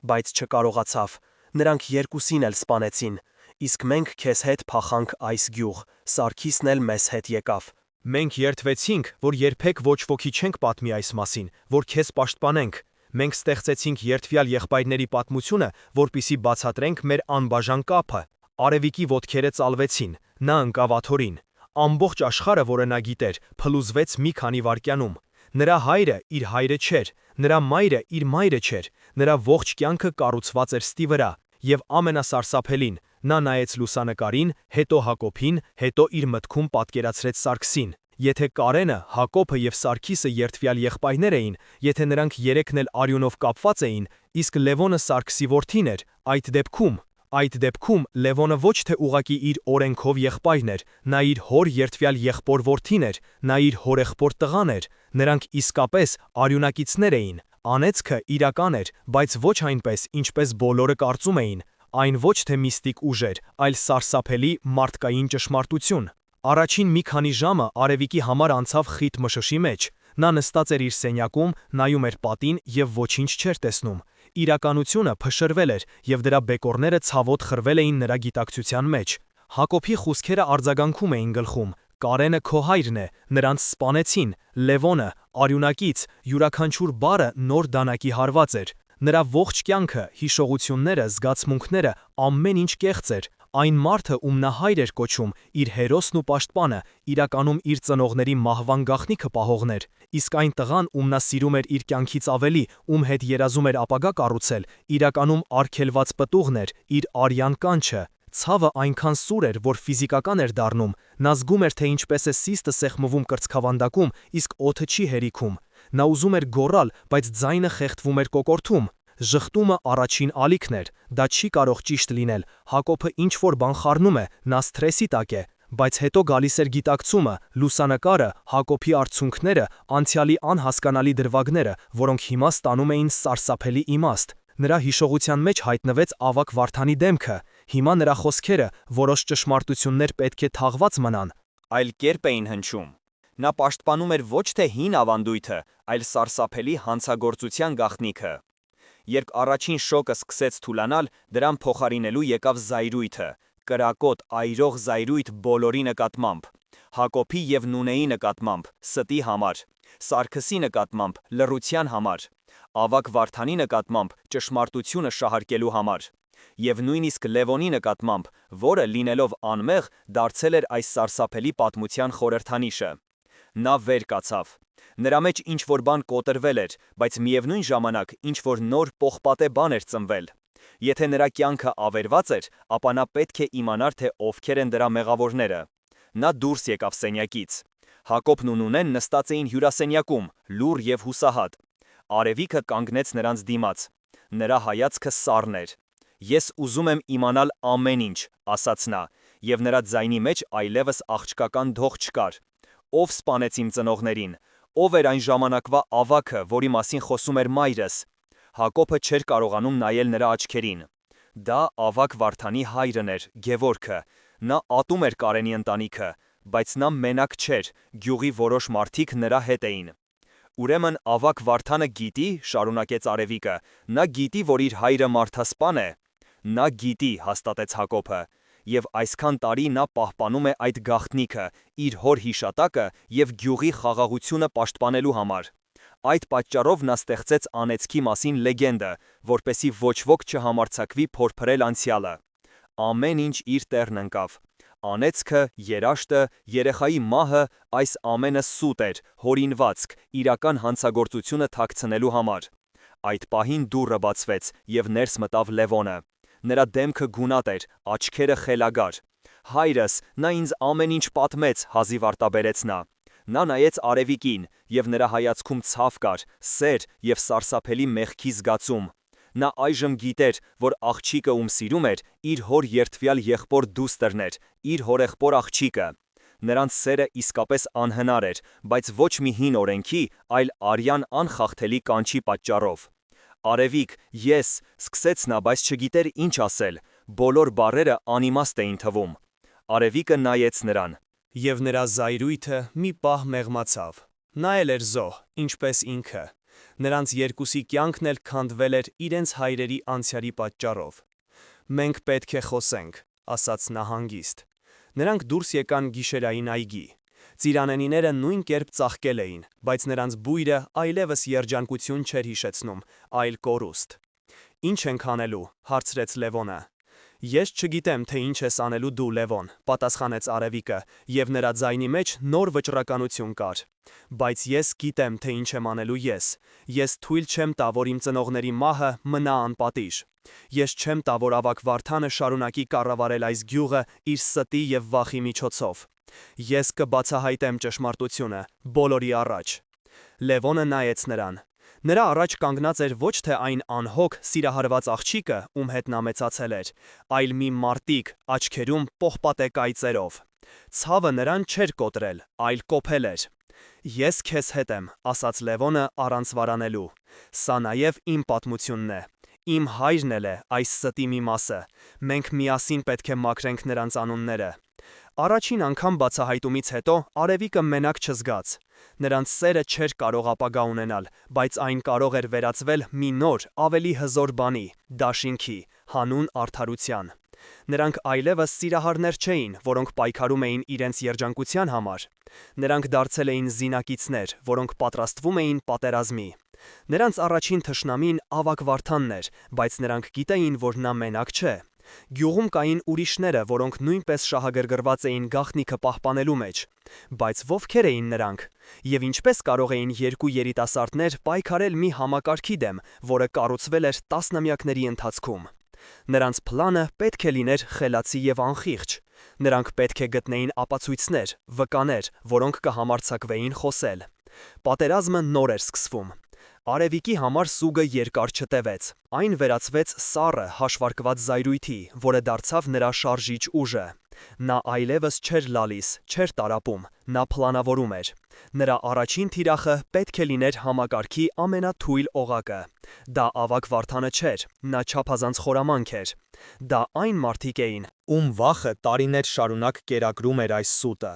բայց չկարողացավ։ Նրանք երկուսին էլ սպանեցին։ Իսկ մենք քեզ հետ փախանք այս գյուղ, Սարգիսն էլ մեզ հետ եկավ։ Մենք երդվեցինք, որ երբեք ոչ ոքի չենք պատմի այս մասին, որ քեզ պաշտպանենք։ Մենք ստեղծեցինք երդվյալ եղբայրների պատմությունը, որպեսզի բացատրենք մեր անբաժան կապը։ Արևիկի ոտքերը ծալվեցին, նա ընկավ աթոռին։ Ամբողջ աշխարհը, որը նա գիտեր, փլուզվեց մի քանի վայրկյանում։ Նրա հայրը իր հայրը չէր, նրա մայրը իր մայրը չէր, նրա ողջ կյանքը կառուցված էր ստի վրա, և ամենասարսափելին, նա նայեց լուսանկարին, հետո Հակոբին, հետո իր մտքում պատկերացրեց Սարգսին։ Եթե Կարենը, Հակոբը և Սարգիսը երդվյալ եղբայրներ էին, եթե նրանք երեքն էլ արյունով կապված էին, իսկ Լևոնը Սարգսի որդին էր, այդ դեպքում Լևոնը ոչ թե ուղղակի իր օրենքով եղբայրն էր, նա իր հոր երդվյալ եղբոր որդին էր, նա իր հորեղբոր տղան էր, նրանք իսկապես արյունակիցներ էին։ Անեծքը իրական էր, բայց ոչ այնպես, ինչպես բոլորը կարծում էին։ Այն ոչ թե միստիկ ուժ էր, այլ սարսափելի մարդկային ճշմարտություն։ Առաջին մի քանի ժամը Արևիկի համար անցավ խիտ մշշի մեջ։ Նա նստած էր իր սենյակում, նայում էր պատին և ոչինչ չէր տեսնում։ Իրականությունը փշրվել էր, և դրա բեկորները ցավոտ խրվել էին նրա գիտակցության մեջ։ Հակոբի խոսքերը արձագանքում էին գլխում։ Կարենը քո հայրն է, նրանց սպանեցին, Լևոնը, արյունակից, յուրաքանչյուր բառը նոր դանակի հարված էր։ Նրա ողջ կյանքը, հիշողությունները, զգացմունքները, ամեն ինչ կեղծ էր։ Այն մարդը, ում նա հայր էր կոչում, իր հերոսն ու պաշտպանը, իրականում իր ծնողների մահվան գաղտնիքը պահողն էր, իսկ այն տղան, ում նա սիրում էր իր կյանքից ավելի, ում հետ երազում էր ապագա կառուցել, իրականում արգելված պտուղն էր, իր արյան կանչը։ Ցավը այնքան սուր էր, որ ֆիզիկական էր դառնում, նա զգում էր, թե ինչպես է սիստը սեղմվում կրծքավանդակում, իսկ օդը չի հերիքում։ Նա ուզում էր գոռալ, բայց ձայնը խեղդվում էր կոկորտում։ Ժխտումը առաջին ալիքն էր, դա չի կարող ճիշտ լինել, Հակոբը ինչ-որ բան խառնում է, նա սթրեսի տակ է, բայց հետո գալիս էր գիտակցումը, լուսանկարը, Հակոբի արցունքները, անցյալի անհասկանալի դրվագները, որոնք հիմա ստանում էին սարսափելի իմաստ։ Նրա հիշողության մեջ հայտնվեց ավագ Վարդանի դեմքը, հիմա նրա խոսքերը, որոշ ճշմարտություններ պետք է թաղված մնան, Այլ կերպ էին հնչում։ Նա պաշտպանում էր ոչ թե հին ավանդույթը, այլ սարսափելի հանցագործության գաղտնիքը։ Երբ առաջին շոկը սկսեց թուլանալ, դրան փոխարինելու եկավ զայրույթը, կրակոտ, այրող զայրույթ բոլորի նկատմամբ, Հակոբի և Նունեի նկատմամբ, ստի համար, Սարգսի նկատմամբ, լռության համար, ավագ Վարդանի նկատմամբ, ճշմարտությունը շահարկելու համար, և նույնիսկ Լևոնի նկատմամբ, որը լինելով անմեղ, դարձել էր այս սարսափելի պատմության խորհրդանիշը։ Նա վեր կացավ։ Նրա մեջ ինչ-որ բան կոտրվել էր, բայց միևնույն ժամանակ ինչ-որ նոր պողպատե բան էր ծնվել։ Եթե նրա կյանքը ավերված էր, ապա նա պետք է իմանար, թե ովքեր են դրա մեղավորները։ Նա դուրս եկավ սենյակից։ Հակոբն ու Նունեն նստած էին հյուրասենյակում, լուռ և հուսահատ։ Արևիկը կանգնեց նրանց դիմաց։ Նրա հայացքը սառն էր։ «Ես ուզում եմ իմանալ ամեն ինչ», ասաց նա, և նրա ձայնի մեջ այլևս աղջկական դող չկար։ Ով սպանեց իմ ծնողներին, ով էր այն ժամանակվա ավագը, որի մասին խոսում էր մայրս։ Հակոբը չէր կարողանում նայել նրա աչքերին։ Դա ավագ Վարդանի հայրն էր, Գևորգը։ Նա ատում էր Կարենի ընտանիքը, բայց նա մենակ չէր, գյուղի որոշ մարդիկ նրա հետ էին։ Ուրեմն ավագ Վարդանը գիտի, շարունակեց Արևիկը, նա գիտի, որ իր հայրը մարդասպան է։ Նա գիտի, հաստատեց Հակոբը, և այսքան տարի նա պահպանում է այդ գաղտնիքը, իր հոր հիշատակը և գյուղի խաղաղությունը պաշտպանելու համար։ Այդ պատճառով նա ստեղծեց անեծքի մասին լեգենդը, որպեսզի ոչ ոք չհամարձակվի փորփրել անցյալը։ Ամեն ինչ իր տեղն ընկավ։ Անեծքը, երաշտը, երեխայի մահը, այս ամենը սուտ էր, հորինվածք, իրական հանցագործությունը թաքցնելու համար։ Այդ պահին դուռը բացվեց, և ներս մտավ Լևոնը։ Նրա դեմքը գունատ էր, աչքերը խելագար։ «Հայրս, նա ինձ ամեն ինչ պատմեց», հազիվ արտաբերեց նա։ Նա նայեց Արևիկին, և նրա հայացքում ցավ կար, սեր և սարսափելի մեղքի զգացում։ Նա այժմ գիտեր, որ աղջիկը, ում սիրում էր, իր հոր երդվյալ եղբոր դուստրն էր, իր հորեղբոր աղջիկը։ Նրանց սերը իսկապես անհնար էր, բայց ոչ մի հին օրենքի, այլ արյան անխախտելի կանչի պատճառով։ «Արևիկ, ես», սկսեց նա, բայց չգիտեր ինչ ասել, բոլոր բառերը անիմաստ էին թվում։ Արևիկը նայեց նրան։ Եվ նրա զայրույթը մի պահ մեղմացավ։ Նա էլ էր զոհ, ինչպես ինքը։ Նրանց երկուսի կյանքն էլ քանդվել էր իրենց հայրերի անցյալի պատճառով։ «Մենք պետք է խոսենք», ասաց նա հանգիստ։ Նրանք դուրս եկան գիշերային այգի։ Ծիրանենիները նույն կերպ ծաղկել էին, բայց նրանց բույրը այլևս երջանկություն չէր հիշեցնում, այլ կորուստ։ «Ինչ ենք անելու», հարցրեց Լևոնը։ «Ես չգիտեմ, թե ինչ ես անելու դու, Լևոն», պատասխանեց Արևիկը, և նրա ձայնի մեջ նոր վճռականություն կար։ «Բայց ես գիտեմ, թե ինչ եմ անելու ես։ Ես թույլ չեմ տա, որ իմ ծնողների մահը մնա անպատիժ։ Ես չեմ տա, որ ավագ Վարդանը շարունակի կառավարել այս գյուղը իր ստի և վախի միջոցով։ Ես կբացահայտեմ ճշմարտությունը, բոլորի առաջ»։ Լևոնը նայեց նրան։ Նրա առաջ կանգնած էր ոչ թե այն անհոգ, սիրահարված աղջիկը, ում հետ նա մեծացել էր, այլ մի մարտիկ, աչքերում պողպատե կայծերով։ Ցավը նրան չէր կոտրել, այլ կոփել էր։ «Ես քեզ հետ եմ», ասաց Լևոնը առանց վարանելու։ «Սա նաև իմ պատմությունն է։ Իմ հայրն էլ է այս ստի մի մասը։ Մենք միասին պետք է մաքրենք նրանց անունները»։ Առաջին անգամ բացահայտումից հետո Արևիկը մենակ չզգաց։ Նրանց սերը չէր կարող ապագա ունենալ, բայց այն կարող էր վերածվել մի նոր, ավելի հզոր բանի՝ դաշինքի, հանուն արդարության։ Նրանք այլևս սիրահարներ չէին, որոնք պայքարում էին իրենց երջանկության համար։ Նրանք դարձել էին զինակիցներ, որոնք պատրաստվում էին պատերազմի։ Նրանց առաջին թշնամին ավագ Վարդանն էր, բայց նրանք գիտեին, որ նա մենակ չէ։ Գյուղում կային ուրիշները, որոնք նույնպես շահագրգռված էին գաղտնիքը պահպանելու մեջ։ Բայց ովքեր էին նրանք։ Եվ ինչպես կարող էին երկու երիտասարդներ պայքարել մի համակարգի դեմ, որը կառուցվել էր տասնամյակների ընթացքում։ Նրանց պլանը պետք է լիներ խելացի եւ անխիղճ։ Նրանք պետք է գտնեին ապացույցներ, վկաներ, որոնք կհամարձակվեին խոսել։ Պատերազմը նոր էր սկսվում։ Արևիկի համար սուգը երկար չտևեց։ Այն վերածվեց սառը, հաշվարկված զայրույթի, որը դարձավ նրա շարժիչ ուժը։ Նա այլևս չէր լալիս, չէր տարապում, նա պլանավորում էր։ Նրա առաջին թիրախը պետք է լիներ համակարգի ամենաթույլ օղակը։ Դա ավագ Վարդանը չէր, նա չափազանց խորամանկ էր։ Դա այն մարդիկ էին, Ում վախը տարիներ շարունակ կերակրում էր այս սուտը։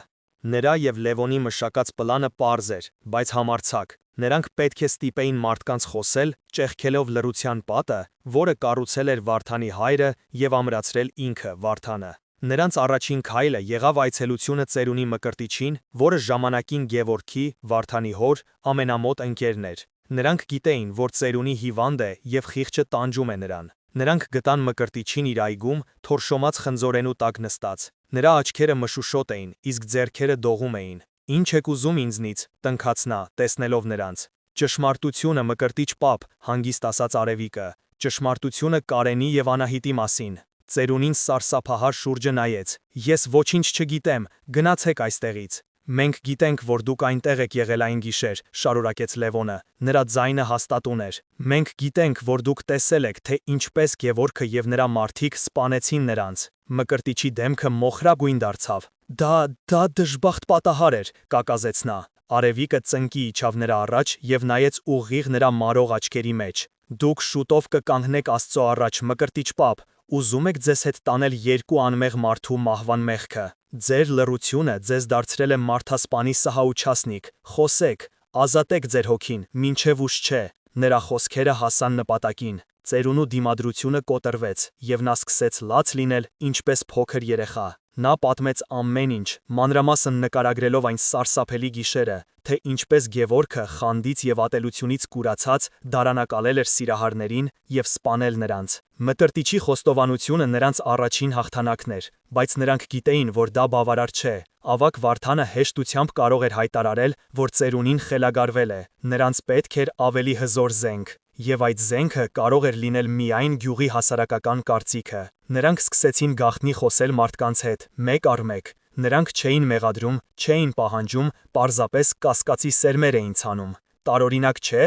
Նրա եւ Լևոնի մշակած պլանը պարզ էր, բայց համարձակ։ Նրանք պետք է ստիպեին մարդկանց խոսել, ճեղքելով լռության պատը, որը կառուցել էր Վարդանի հայրը եւ ամրացրել ինքը Վարդանը։ Նրանց առաջին քայլը եղավ այցելությունը ծերունի Մկրտիչին, որը ժամանակին Գևորգի, Վարդանի հոր, ամենամոտ ընկերն էր։ Նրանք գիտեին, որ ծերունի հիվանդ է եւ խիղճը տանջում է նրան։ Նրանք գտան Մկրտիչին իր այգում, թորշոմած խնձորենու տակ նստած։ Նրա աչքերը մշուշոտ էին, իսկ ձեռքերը դողում էին։ «Ինչ եք ուզում ինձնից», տնքաց նա, տեսնելով նրանց։ «Ճշմարտությունը, Մկրտիչ պապ», հանգիստ ասաց Արևիկը։ «Ճշմարտությունը Կարենի եւ Անահիտի մասին»։ Ծերունին սարսափահար շուրջը նայեց։ «Ես ոչինչ չգիտեմ, գնացեք այստեղից»։ «Մենք գիտենք, որ դուք այնտեղ եք եղել այն գիշեր», շարունակեց Լևոնը։ Նրա ձայնը հաստատուն էր։ «Մենք գիտենք, որ դուք տեսել եք, թե ինչպես Գևորգը եւ նրա մարդիկ սպանեցին նրանց»։ Մկրտիչի դեմքը մոխրագույն դարձավ։ Դա դժբախտ պատահար էր, կակազեց նա։ Արևիկը ծնկի իջավ նրա առաջ եւ նայեց ուղիղ նրա մարող աչքերի մեջ։ «Դուք շուտով կկանգնեք Աստծո առաջ, Մկրտիչ պապ, ուզում եք ձեզ հետ տանել երկու անմեղ մարդու մահվան մեղքը։ Ձեր լռությունը ձեզ դարձրել է մարդասպանի սահաուչասնիկ։ Խոսեք, ազատեք ձեր հոգին, մինչև ուշ չէ»։ Նրա խոսքերը հասան նպատակին։ Ծերունու դիմադրությունը կոտրվեց, եւ նա սկսեց լաց լինել, ինչպես փոքր երեխա։ Նա պատմեց ամեն ինչ, մանրամասն նկարագրելով այն սարսափելի գիշերը, թե ինչպես Գևորգը խանդից եւ ատելությունից կուրացած դարանակալել էր սիրահարներին եւ սպանել նրանց։ Մկրտիչի խոստովանությունը նրանց առաջին հաղթանակն էր, բայց նրանք գիտեին, որ դա բավարար չէ։ Ավագ Վարդանը հեշտությամբ կարող էր հայտարարել, որ ծերունին խելագարվել է։ Նրանց պետք էր ավելի հզոր զենք։ Եվ այդ զենքը կարող էր լինել միայն գյուղի հասարակական կարծիքը։ Նրանք սկսեցին գաղտնի խոսել մարդկանց հետ, մեկ առ մեկ։ Նրանք չէին մեղադրում, չէին պահանջում, պարզապես կասկածի սերմեր էին ցանում։ Տարօրինակ չէ,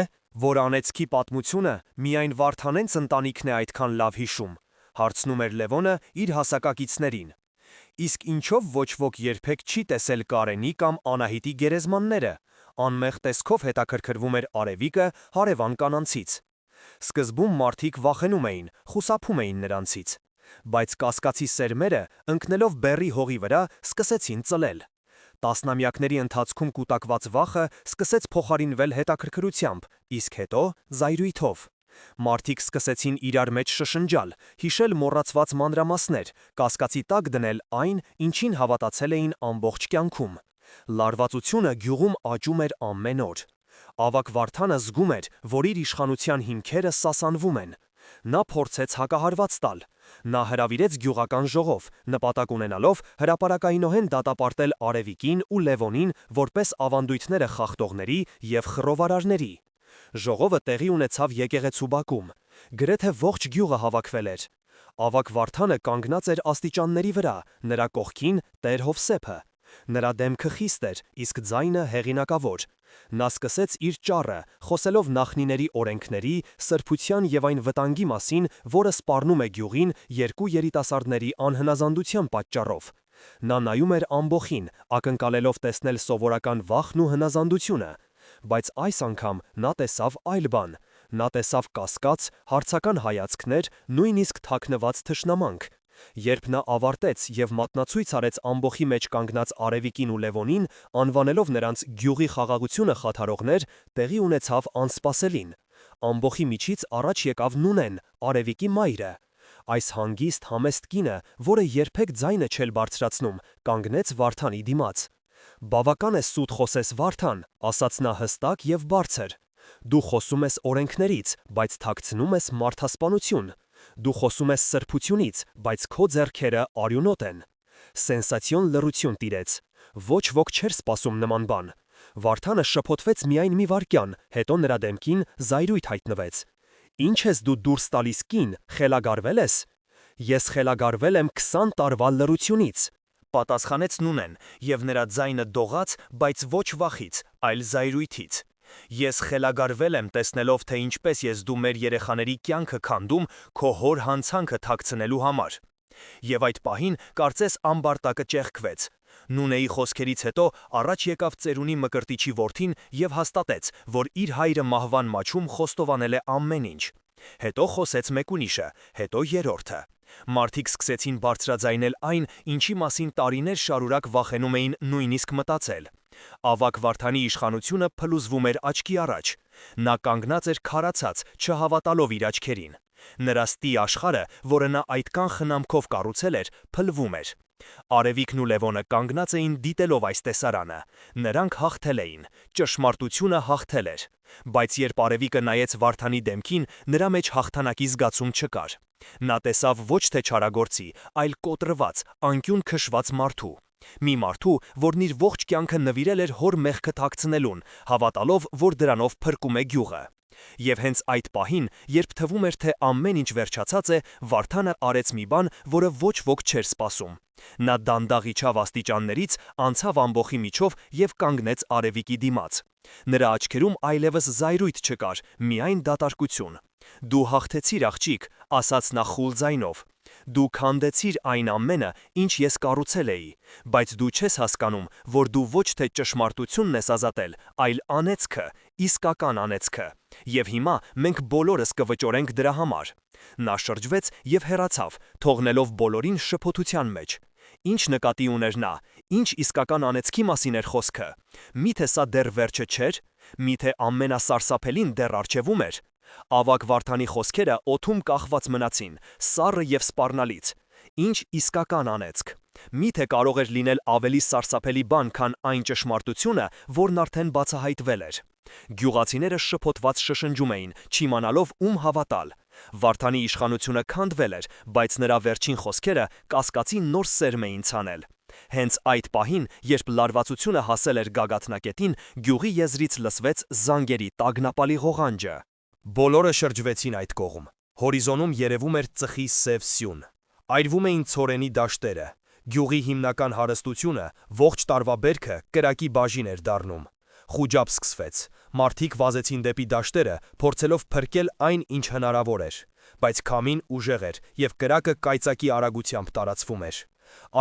որ անեծքի պատմությունը միայն Վարդանենց ընտանիքն է այդքան լավ հիշում, հարցնում էր Լևոնը իր հասակակիցներին։ Իսկ ինչով ոչ ոք երբեք չի տեսել Կարենի կամ Անահիտի գերեզմանները, անմեղ տեսքով հետաքրքրվում էր Արևիկը հարևան կանանցից։ Սկզբում մարդիկ վախենում էին, խուսափում էին նրանցից, բայց կասկածի սերմերը, ընկնելով բեռի հողի վրա, սկսեցին ծլել։ Տասնամյակների ընթացքում կուտակված վախը սկսեց փոխարինվել հետաքրքրությամբ, իսկ հետո զայրույթով։ Մարդիկ սկսեցին իրար մեջ շշնջալ, հիշել մոռացված մանրամասներ, կասկածի տակ դնել այն, ինչին հավատացել էին ամբողջ կյանքում։ Լարվածությունը գյուղում աճում էր ամեն օր։ Ավագ Վարդանը զգում էր, որ իր իշխանության հիմքերը սասանվում են։ Նա փորձեց հակահարված տալ։ Նա հրավիրեց գյուղական ժողով, նպատակ ունենալով հրապարակայնորեն դատապարտել Արևիկին ու Լևոնին որպես ավանդույթները խախտողների եւ խռովարարների։ Ժողովը տեղի ունեցավ եկեղեցու բակում։ Գրեթե ողջ գյուղը հավաքվել էր։ Ավագ Վարդանը կանգնած էր աստիճանների վրա, նրա կողքին Տեր Հովսեփը։ Նրա դեմքը խիստ էր, իսկ ձայնը հեղինակավոր։ Նա սկսեց իր ճառը, խոսելով նախնիների օրենքների, սրբության եւ այն վտանգի մասին, որը սպառնում է գյուղին երկու երիտասարդների անհնազանդության պատճառով։ Նա նայում էր ամբոխին, ակնկալելով տեսնել սովորական վախն ու հնազանդությունը, բայց այս անգամ նա տեսավ այլ բան։ Նա տեսավ կասկած, հարցական հայացքներ, նույնիսկ թաքնված թշնամանք։ Երբ նա ավարտեց եւ մատնացույց արեց ամբոխի մեջ կանգնած Արևիկին ու Լևոնին, անվանելով նրանց գյուղի խաղաղությունը խաթարողներ, տեղի ունեցավ անսպասելին։ Ամբոխի միջից առաջ եկավ Նունեն, Արևիկի մայրը։ Այս հանգիստ համեստ կինը, որը երբեք ձայնը չէր բարձրացնում, կանգնեց Վարդանի դիմաց։ «Բավական է սուտ խոսես, Վարդան», ասաց նա հստակ եւ բարձր։ «Դու խոսում ես օրենքներից, բայց թաքցնում ես մարդասպանություն։ Դու խոսում ես սրբությունից, բայց քո ձեռքերը արյունոտ են»։ Սենսացիոն լռություն տիրեց։ Ոչ ոք չէր սպասում նման բան։ Վարդանը շփոթվեց միայն մի վայրկյան, հետո նրա դեմքին զայրույթ հայտնվեց։ Ինչ ես դու դուրս տալիս կին, խելագարվել ես։ Ես խելագարվել եմ 20 տարվա լռությունից, պատասխանեց Նունեն, եւ նրա ձայնը դողաց, բայց ոչ վախից, այլ զայրույթից։ Ես խելագարվել եմ տեսնելով, թե ինչպես ես դու մեր երեխաների կյանքը քանդում քո հոր հանցանքը թաքցնելու համար։ Եվ այդ պահին կարծես ամբարտակը ճեղքվեց։ Նունեի խոսքերից հետո առաջ եկավ ծերունի Մկրտիչի որդին եւ հաստատեց, որ իր հայրը մահվան մաչում խոստովանել է ամեն ինչ։ Հետո խոսեց մեկունիշը, հետո երրորդը։ Մարդիկ սկսեցին բարձրաձայնել այն, ինչի մասին տարիներ շարունակ վախենում էին նույնիսկ մտածել։ Ավագ Վարդանի իշխանությունը փլուզվում էր աչքի առաջ։ Նա կանգնած էր քարացած, չհավատալով իր աչքերին։ Նրա ստի աշխարհը, որը նա այդքան խնամքով կառուցել էր, փլվում էր։ Արևիկն ու Լևոնը կանգնած էին դիտելով այս տեսարանը։ Նրանք հաղթել էին, ճշմարտությունը հաղթել էր։ Բայց երբ Արևիկը նայեց Վարդանի դեմքին, նրա մեջ հաղթանակի զգացում չկար։ Նա տեսավ ոչ թե չարագործի, այլ կոտրված, անկյուն քշված մարդու։ Մի մարդու, որն իր ողջ կյանքը նվիրել էր հոր մեղքը թաքցնելուն, հավատալով, որ դրանով փրկում է գյուղը։ Եվ հենց այդ պահին, երբ թվում էր, թե ամեն ինչ վերջացած է, Վարդանը արեց մի բան, որը ոչ ոք չէր սպասում։ Նա դանդաղ իջավ աստիճաններից, անցավ ամբոխի միջով եւ կանգնեց Արևիկի դիմաց։ Նրա աչքերում այլևս զայրույթ չկար, միայն դատարկություն։ Դու հաղթեցիր, աղջիկ, ասաց նա խուլ ձայնով։ Դու քանդեցիր այն ամենը, ինչ ես կառուցել էի, բայց դու չես հասկանում, որ դու ոչ թե ճշմարտությունն ես ազատել, այլ անեծքը, իսկական անեծքը։ Եվ հիմա մենք բոլորս կվճորենք դրա համար։ Նա շրջվեց եւ հեռացավ, թողնելով բոլորին շփոթության մեջ։ Ինչ նկատի ուներ նա, ինչ իսկական անեծքի մասին էր խոսքը։ Միթե սա դեռ վերջը չէր, միթե ամենասարսափելին դեռ առջևում էր։ Ավագ Վարդանի խոսքերը օդում կախված մնացին, սառը եւ սպառնալից։ Ինչ իսկական անեծք։ Միթե կարող էր լինել ավելի սարսափելի բան, քան այն ճշմարտությունը, որն արդեն բացահայտվել էր։ Գյուղացիները շփոթված շշնջում էին, չիմանալով ում հավատալ։ Վարդանի իշխանությունը քանդվել էր, բայց նրա վերջին խոսքերը կասկածի նոր սերմ էին ցանել։ Հենց այդ պահին, երբ լարվածությունը հասել էր գագաթնակետին, գյուղի եզրից լսվեց զանգերի տագնապալի ղողանջը։ Բոլորը շրջվեցին այդ կողմ։ Հորիզոնում երևում էր ծխի սև սյուն։ Այրվում էին ցորենի դաշտերը։ Գյուղի հիմնական հարստությունը, ողջ տարվա բերքը կրակի բաժին էր դառնում։ Խուճապ սկսվեց։ Մարդիկ վազեցին դեպի դաշտերը, փորձելով փրկել այն, ինչ հնարավոր էր։ Բայց քամին ուժեղ էր, եւ կրակը կայծակի արագությամբ տարածվում էր։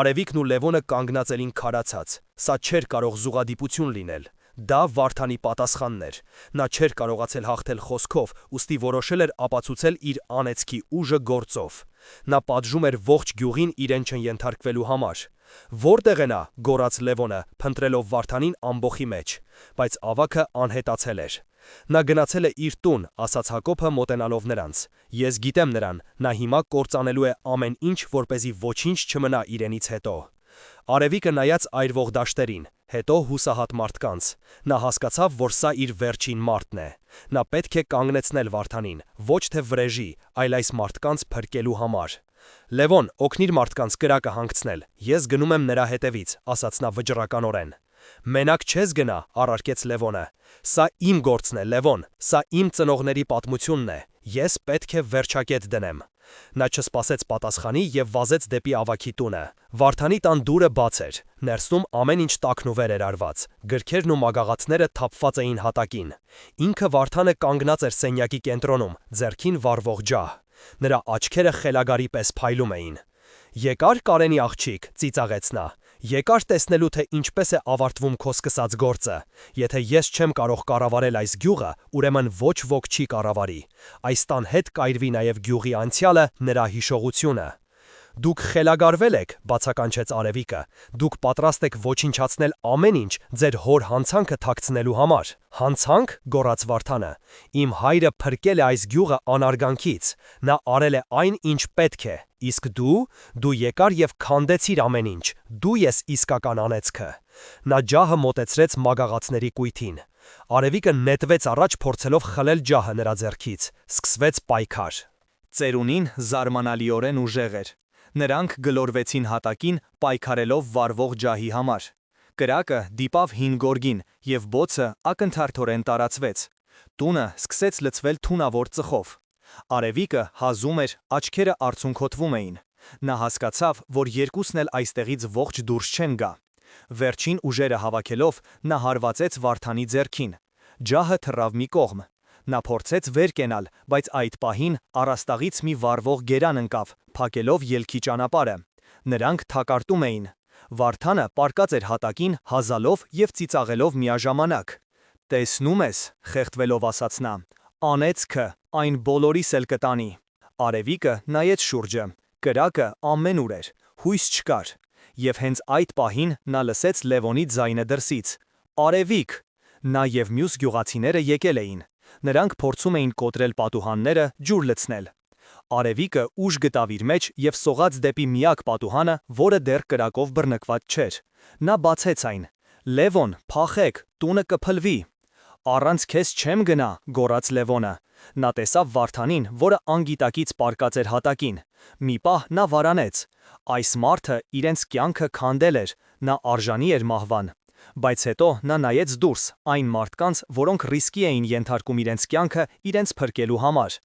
Արևիկն ու Լևոնը կանգնած էին քարացած։ Սա չէր կարող զուգադիպություն լինել։ Դա Վարդանի պատասխանն էր։ Նա չէր կարողացել հաղթել խոսքով, ուստի որոշել էր ապացուցել իր անեծքի ուժը գործով։ Նա պատժում էր ողջ գյուղին իրեն չենթարկվելու համար։ Որտեղ է նա, գոռաց Լևոնը, փնտրելով Վարդանին ամբոխի մեջ, բայց ավագը անհետացել էր։ Նա գնացել է իր տուն, ասաց Հակոբը մոտենալով նրանց։ Ես գիտեմ նրան, նա հիմա կործանելու է ամեն ինչ, որպեսզի ոչինչ չմնա իրենից հետո։ Արևիկը նայաց այրվող դաշտերին, հետո հուսահատ մարդկանց։ Նա հասկացավ, որ սա իր վերջին մարտն է։ Նա պետք է կանգնեցնել Վարդանին, ոչ թե վրեժի, այլ այս մարդկանց փրկելու համար։ Լևոն, օգնիր մարդկանց կրակը հանգցնել, ես գնում եմ նրա հետևից, ասաց նա վճռականորեն։ Մենակ չես գնա, առարկեց Լևոնը։ Սա իմ գործն է, Լևոն, սա իմ ծնողների պատմությունն է, ես պետք է վերջակետ դնեմ։ Նա չսպասեց պատասխանի եւ վազեց դեպի ավագի տունը։ Վարդանի տան դուռը բաց էր, ներսում ամեն ինչ տաքնուվեր էր արված, գրքերն ու մագաղաթները թափված էին հատակին։ Ինքը Վարդանը կանգնած էր սենյակի կենտրոնում, ձեռքին վառվող ջահ։ Նրա աչքերը խելագարի պես փայլում էին։ Եկար Կարենի աղջիկ, ծիծաղեց նա։ Եկար տեսնելու, թե ինչպես է ավարտվում քո սկսած գործը։ Եթե ես չեմ կարող կառավարել այս գյուղը, ուրեմն ոչ ոք չի կառավարի։ Այս տան հետ կայրվի նաև գյուղի անցյալը, նրա հիշողությունը։ Դուք խելագարվել եք, բացականչեց Արևիկը։ Դուք պատրաստ եք ոչնչացնել ամեն ինչ ձեր հոր հանցանքը թաքցնելու համար։ Հանցանք, գոռաց Վարդանը։ Իմ հայրը փրկել է այս գյուղը անարգանքից։ Նա արել է այն, ինչ պետք է։ Իսկ դու եկար եւ քանդեցիր ամեն ինչ։ Դու ես իսկական անեծքը։ Նա ջահը մոտեցրեց մագաղացների կույտին։ Արևիկը նետվեց առաջ, փորձելով խլել ջահը նրա ձեռքից։ Սկսվեց պայքար։ Ծերունին զարմանալիորեն ուժեղ էր։ Նրանք գլորվեցին հատակին, պայքարելով վառվող ջահի համար։ Կրակը դիպավ հին գորգին, եւ բոցը ակնթարթորեն տարածվեց։ Տունը սկսեց լցվել թունավոր ծխով։ Արևիկը հազում էր, աչքերը արցունքոտվում էին։ Նա հասկացավ, որ երկուսն էլ այստեղից ողջ դուրս չեն գա։ Վերջին ուժերը հավաքելով, նա հարվածեց Վարդանի ձեռքին։ Ջահը թռավ մի կողմ։ Նա փորձեց վեր կենալ, բայց այդ պահին առաստաղից մի վառվող գերան ընկավ, փակելով ելքի ճանապարհը։ Նրանք թակարդում էին։ Վարդանը պառկած էր հատակին, հազալով և ծիծաղելով միաժամանակ։ «Տեսնում ես», խեղդվելով ասաց նա, «անեծքը, այն բոլորիս էլ կտանի»։ Արևիկը նայեց շուրջը, կրակը ամենուր էր, հույս չկար։ Եվ հենց այդ պահին նա լսեց Լևոնի ձայնը դրսից. «Արևիկ»։ Նա և մյուս գյուղացիները եկել էին։ Նրանք փորձում էին կոտրել պատուհանները, ջուր լցնել։ Արևիկը ուժ գտավ իր մեջ և սողաց դեպի միակ պատուհանը, որը դեռ կրակով բռնկված չէր։ Նա բացեց այն։ «Լևոն, փախեք, տունը կփլվի»։ «Առանց քեզ չեմ գնա», գոռաց Լևոնը։ Նա տեսավ Վարդանին, որը անգիտակից պառկած էր հատակին։ Մի պահ նա վարանեց։ Այս մարդը իրենց կյանքը քանդել էր, նա արժանի էր մահվան։ Բայց հետո նա նայեց դուրս, այն մարդկանց, որոնք ռիսկի էին ենթարկում իրենց կյանքը իրենց փրկելու համար։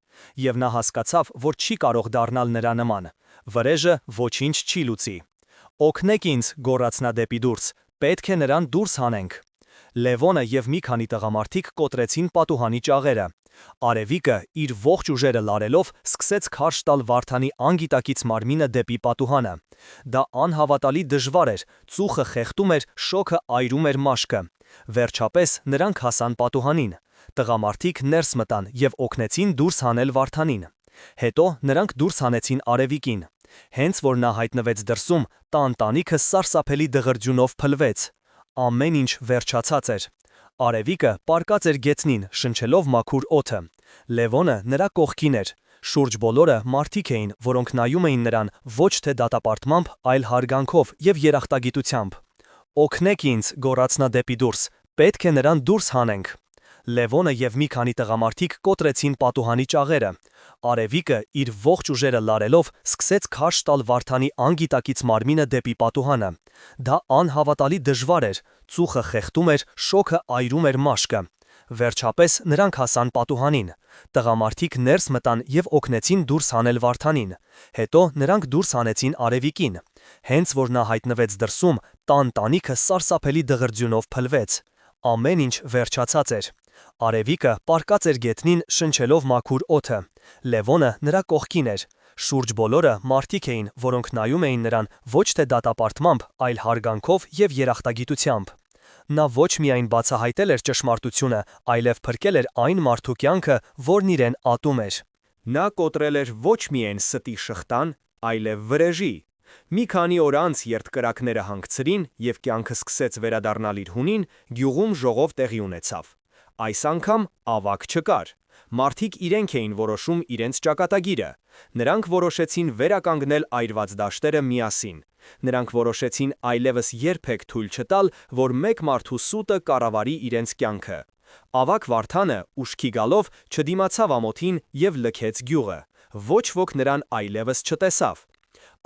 Եվ նա հասկացավ, որ չի կարող դառնալ նրա նման։ Վրեժը ոչինչ չի լուծի։ «Օգնեք ինձ», գոռաց նա դեպի դուրս, «պետք է նրան դուրս հանենք»։ Լևոնը և մի քանի տղամարդիկ կոտրեցին պատուհանի ճաղերը։ Արևիկը, իր ողջ ուժերը լարելով, սկսեց քարշ տալ Վարդանի անգիտակից մարմինը դեպի պատուհանը։ Դա անհավատալի դժվար էր, ծուխը խեղդում էր, շոգը այրում էր մաշկը։ Վերջապես նրանք հասան պատուհանին։ Տղամարդիկ ներս մտան և օգնեցին դուրս հանել Վարդանին։ Հետո նրանք դուրս հանեցին Արևիկին։ Հենց որ նա հայտնվեց դրսում, տան տանիքը սարսափելի դղրդյունով փլվեց։ Ամեն ինչ վերջացած էր։ Արևիկը պառկած էր գետնին, շնչելով մաքուր օդը։ Լևոնը նրա կողքին էր։ Շուրջ բոլորը մարդիկ էին, որոնք նայում էին նրան ոչ թե դատապարտմամբ, այլ հարգանքով և երախտագիտությամբ։ «Օգնեք ինձ», գոռաց նա դեպի դուրս, «պետք է նրան դուրս հանենք»։ Լևոնը և մի քանի տղամարդիկ կոտրեցին պատուհանի ճաղերը։ Արևիկը, իր ողջ ուժերը լարելով, սկսեց քարշ տալ Վարդանի անգիտակից մարմինը դեպի պատուհանը։ Դա անհավատալի դժվար էր, ծուխը խեղդում էր, շոգը այրում էր մաշկը։ Վերջապես նրանք հասան պատուհանին։ Տղամարդիկ ներս մտան և օգնեցին դուրս հանել Վարդանին։ Հետո նրանք դուրս հանեցին Արևիկին։ Հենց որ նա հայտնվեց դրսում, տան տանիքը սարսափելի դղրդյունով փլվեց։ Ամեն ինչ վերջացած էր։ Արևիկը պառկած էր գետնին, շնչելով մաքուր օդը։ Լևոնը նրա կողքին էր։ Շուրջ բոլորը մարդիկ էին, որոնք նայում էին նրան ոչ թե դատապարտմամբ, այլ հարգանքով և երախտագիտությամբ։ Նա ոչ միայն բացահայտել էր ճշմարտությունը, այլև փրկել էր այն մարդու կյանքը, որն իրեն ատում էր։ Նա կոտրել էր ոչ միայն ստի շղթան, այլև վրեժի։ Մի քանի օր անց, երբ կրակները հանգցրին և կյանքը սկսեց վերադառնալ իր հունին, գյուղում ժողով տեղի ունեցավ։ Այս անգամ ավագ չկար։ Մարդիկ իրենք էին որոշում իրենց ճակատագիրը։ Նրանք որոշեցին վերականգնել այրված դաշտերը միասին։ Նրանք որոշեցին այլևս երբեք թույլ չտալ, որ մեկ մարդու սուտը կառավարի իրենց կյանքը։ Ավագ Վարդանը, ուշքի գալով, չդիմացավ ամոթին և լքեց գյուղը։ Ոչ ոք նրան այլևս չտեսավ։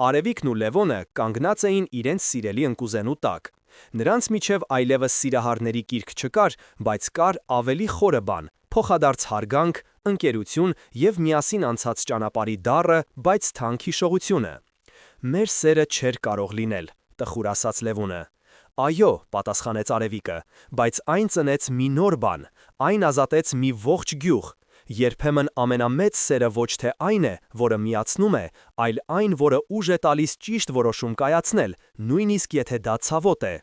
Արևիկն ու Լևոնը կանգնած էին իրենց սիրելի ընկուզենու տակ։ Նրանց միջև այլևս սիրահարների կիրք չկար, բայց կար ավելի խորը բան՝ փոխադարձ հարգանք, ընկերություն և միասին անցած ճանապարհի դառը, բայց թանկ հիշողությունը։ «Մեր սերը չէր կարող լինել», տխուր ասաց Լևոնը։ «Այո», պատասխանեց Արևիկը, «բայց այն ծնեց մի նոր բան, այն ազատեց մի ողջ գյուղ։ Երբեմն ամենամեծ սերը ոչ թե այն է, որը միացնում է, այլ այն, որը ուժ է տալիս ճիշտ որոշում կայացնել, նույնիսկ եթե դա ցավոտ է»։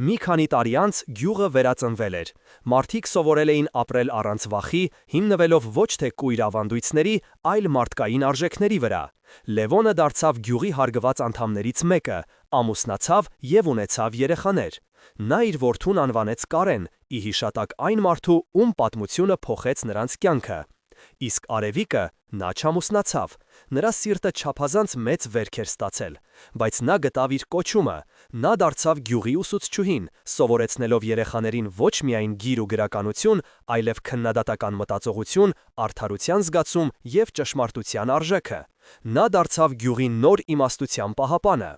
Մի քանի տարի անց գյուղը վերածնվել էր։ Մարդիկ սովորել էին ապրել առանց վախի, հիմնվելով ոչ թե կույր ավանդույթների, այլ մարդկային արժեքների վրա։ Լևոնը դարձավ գյուղի հարգված անդամներից մեկը, ամուսնացավ և ունեցավ երեխաներ։ Նա իր որդուն անվանեց Կարեն՝ ի հիշատակ այն մարդու, ում պատմությունը փոխեց նրանց կյանքը։ Իսկ Արևիկը, նա չամուսնացավ։ Նրա սիրտը չափազանց մեծ վերք էր ստացել, բայց նա գտավ իր կոչումը։ Նա դարձավ գյուղի ուսուցչուհին, սովորեցնելով երեխաներին ոչ միայն գիր ու գրականություն, այլև քննադատական մտածողություն, արդարության զգացում և ճշմարտության արժեքը։ Նա դարձավ գյուղի նոր իմաստության պահապանը։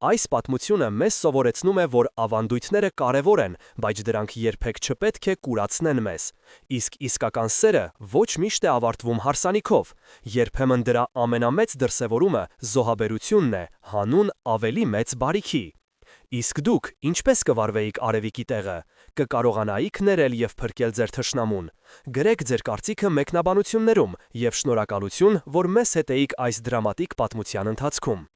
Այս պատմությունը մեզ սովորեցնում է, որ ավանդույթները կարևոր են, բայց դրանք երբեք չպետք է կուրացնեն մեզ։ Իսկ իսկական սերը ոչ միշտ է ավարտվում հարսանիքով։ Երբեմն դրա ամենամեծ դրսևորումը զոհաբերությունն է, հանուն ավելի մեծ բարիքի։ Իսկ դուք ինչպես կվարվեիք արևիկի տեղը, կկարողանայիք ներել և փրկել ձեր թշնամուն։ Գրեք ձեր կարծիքը մեկնաբանություններում և շնորհակալություն, որ մեզ հետ էիք այս դրամատիկ պատմության ընթացքում։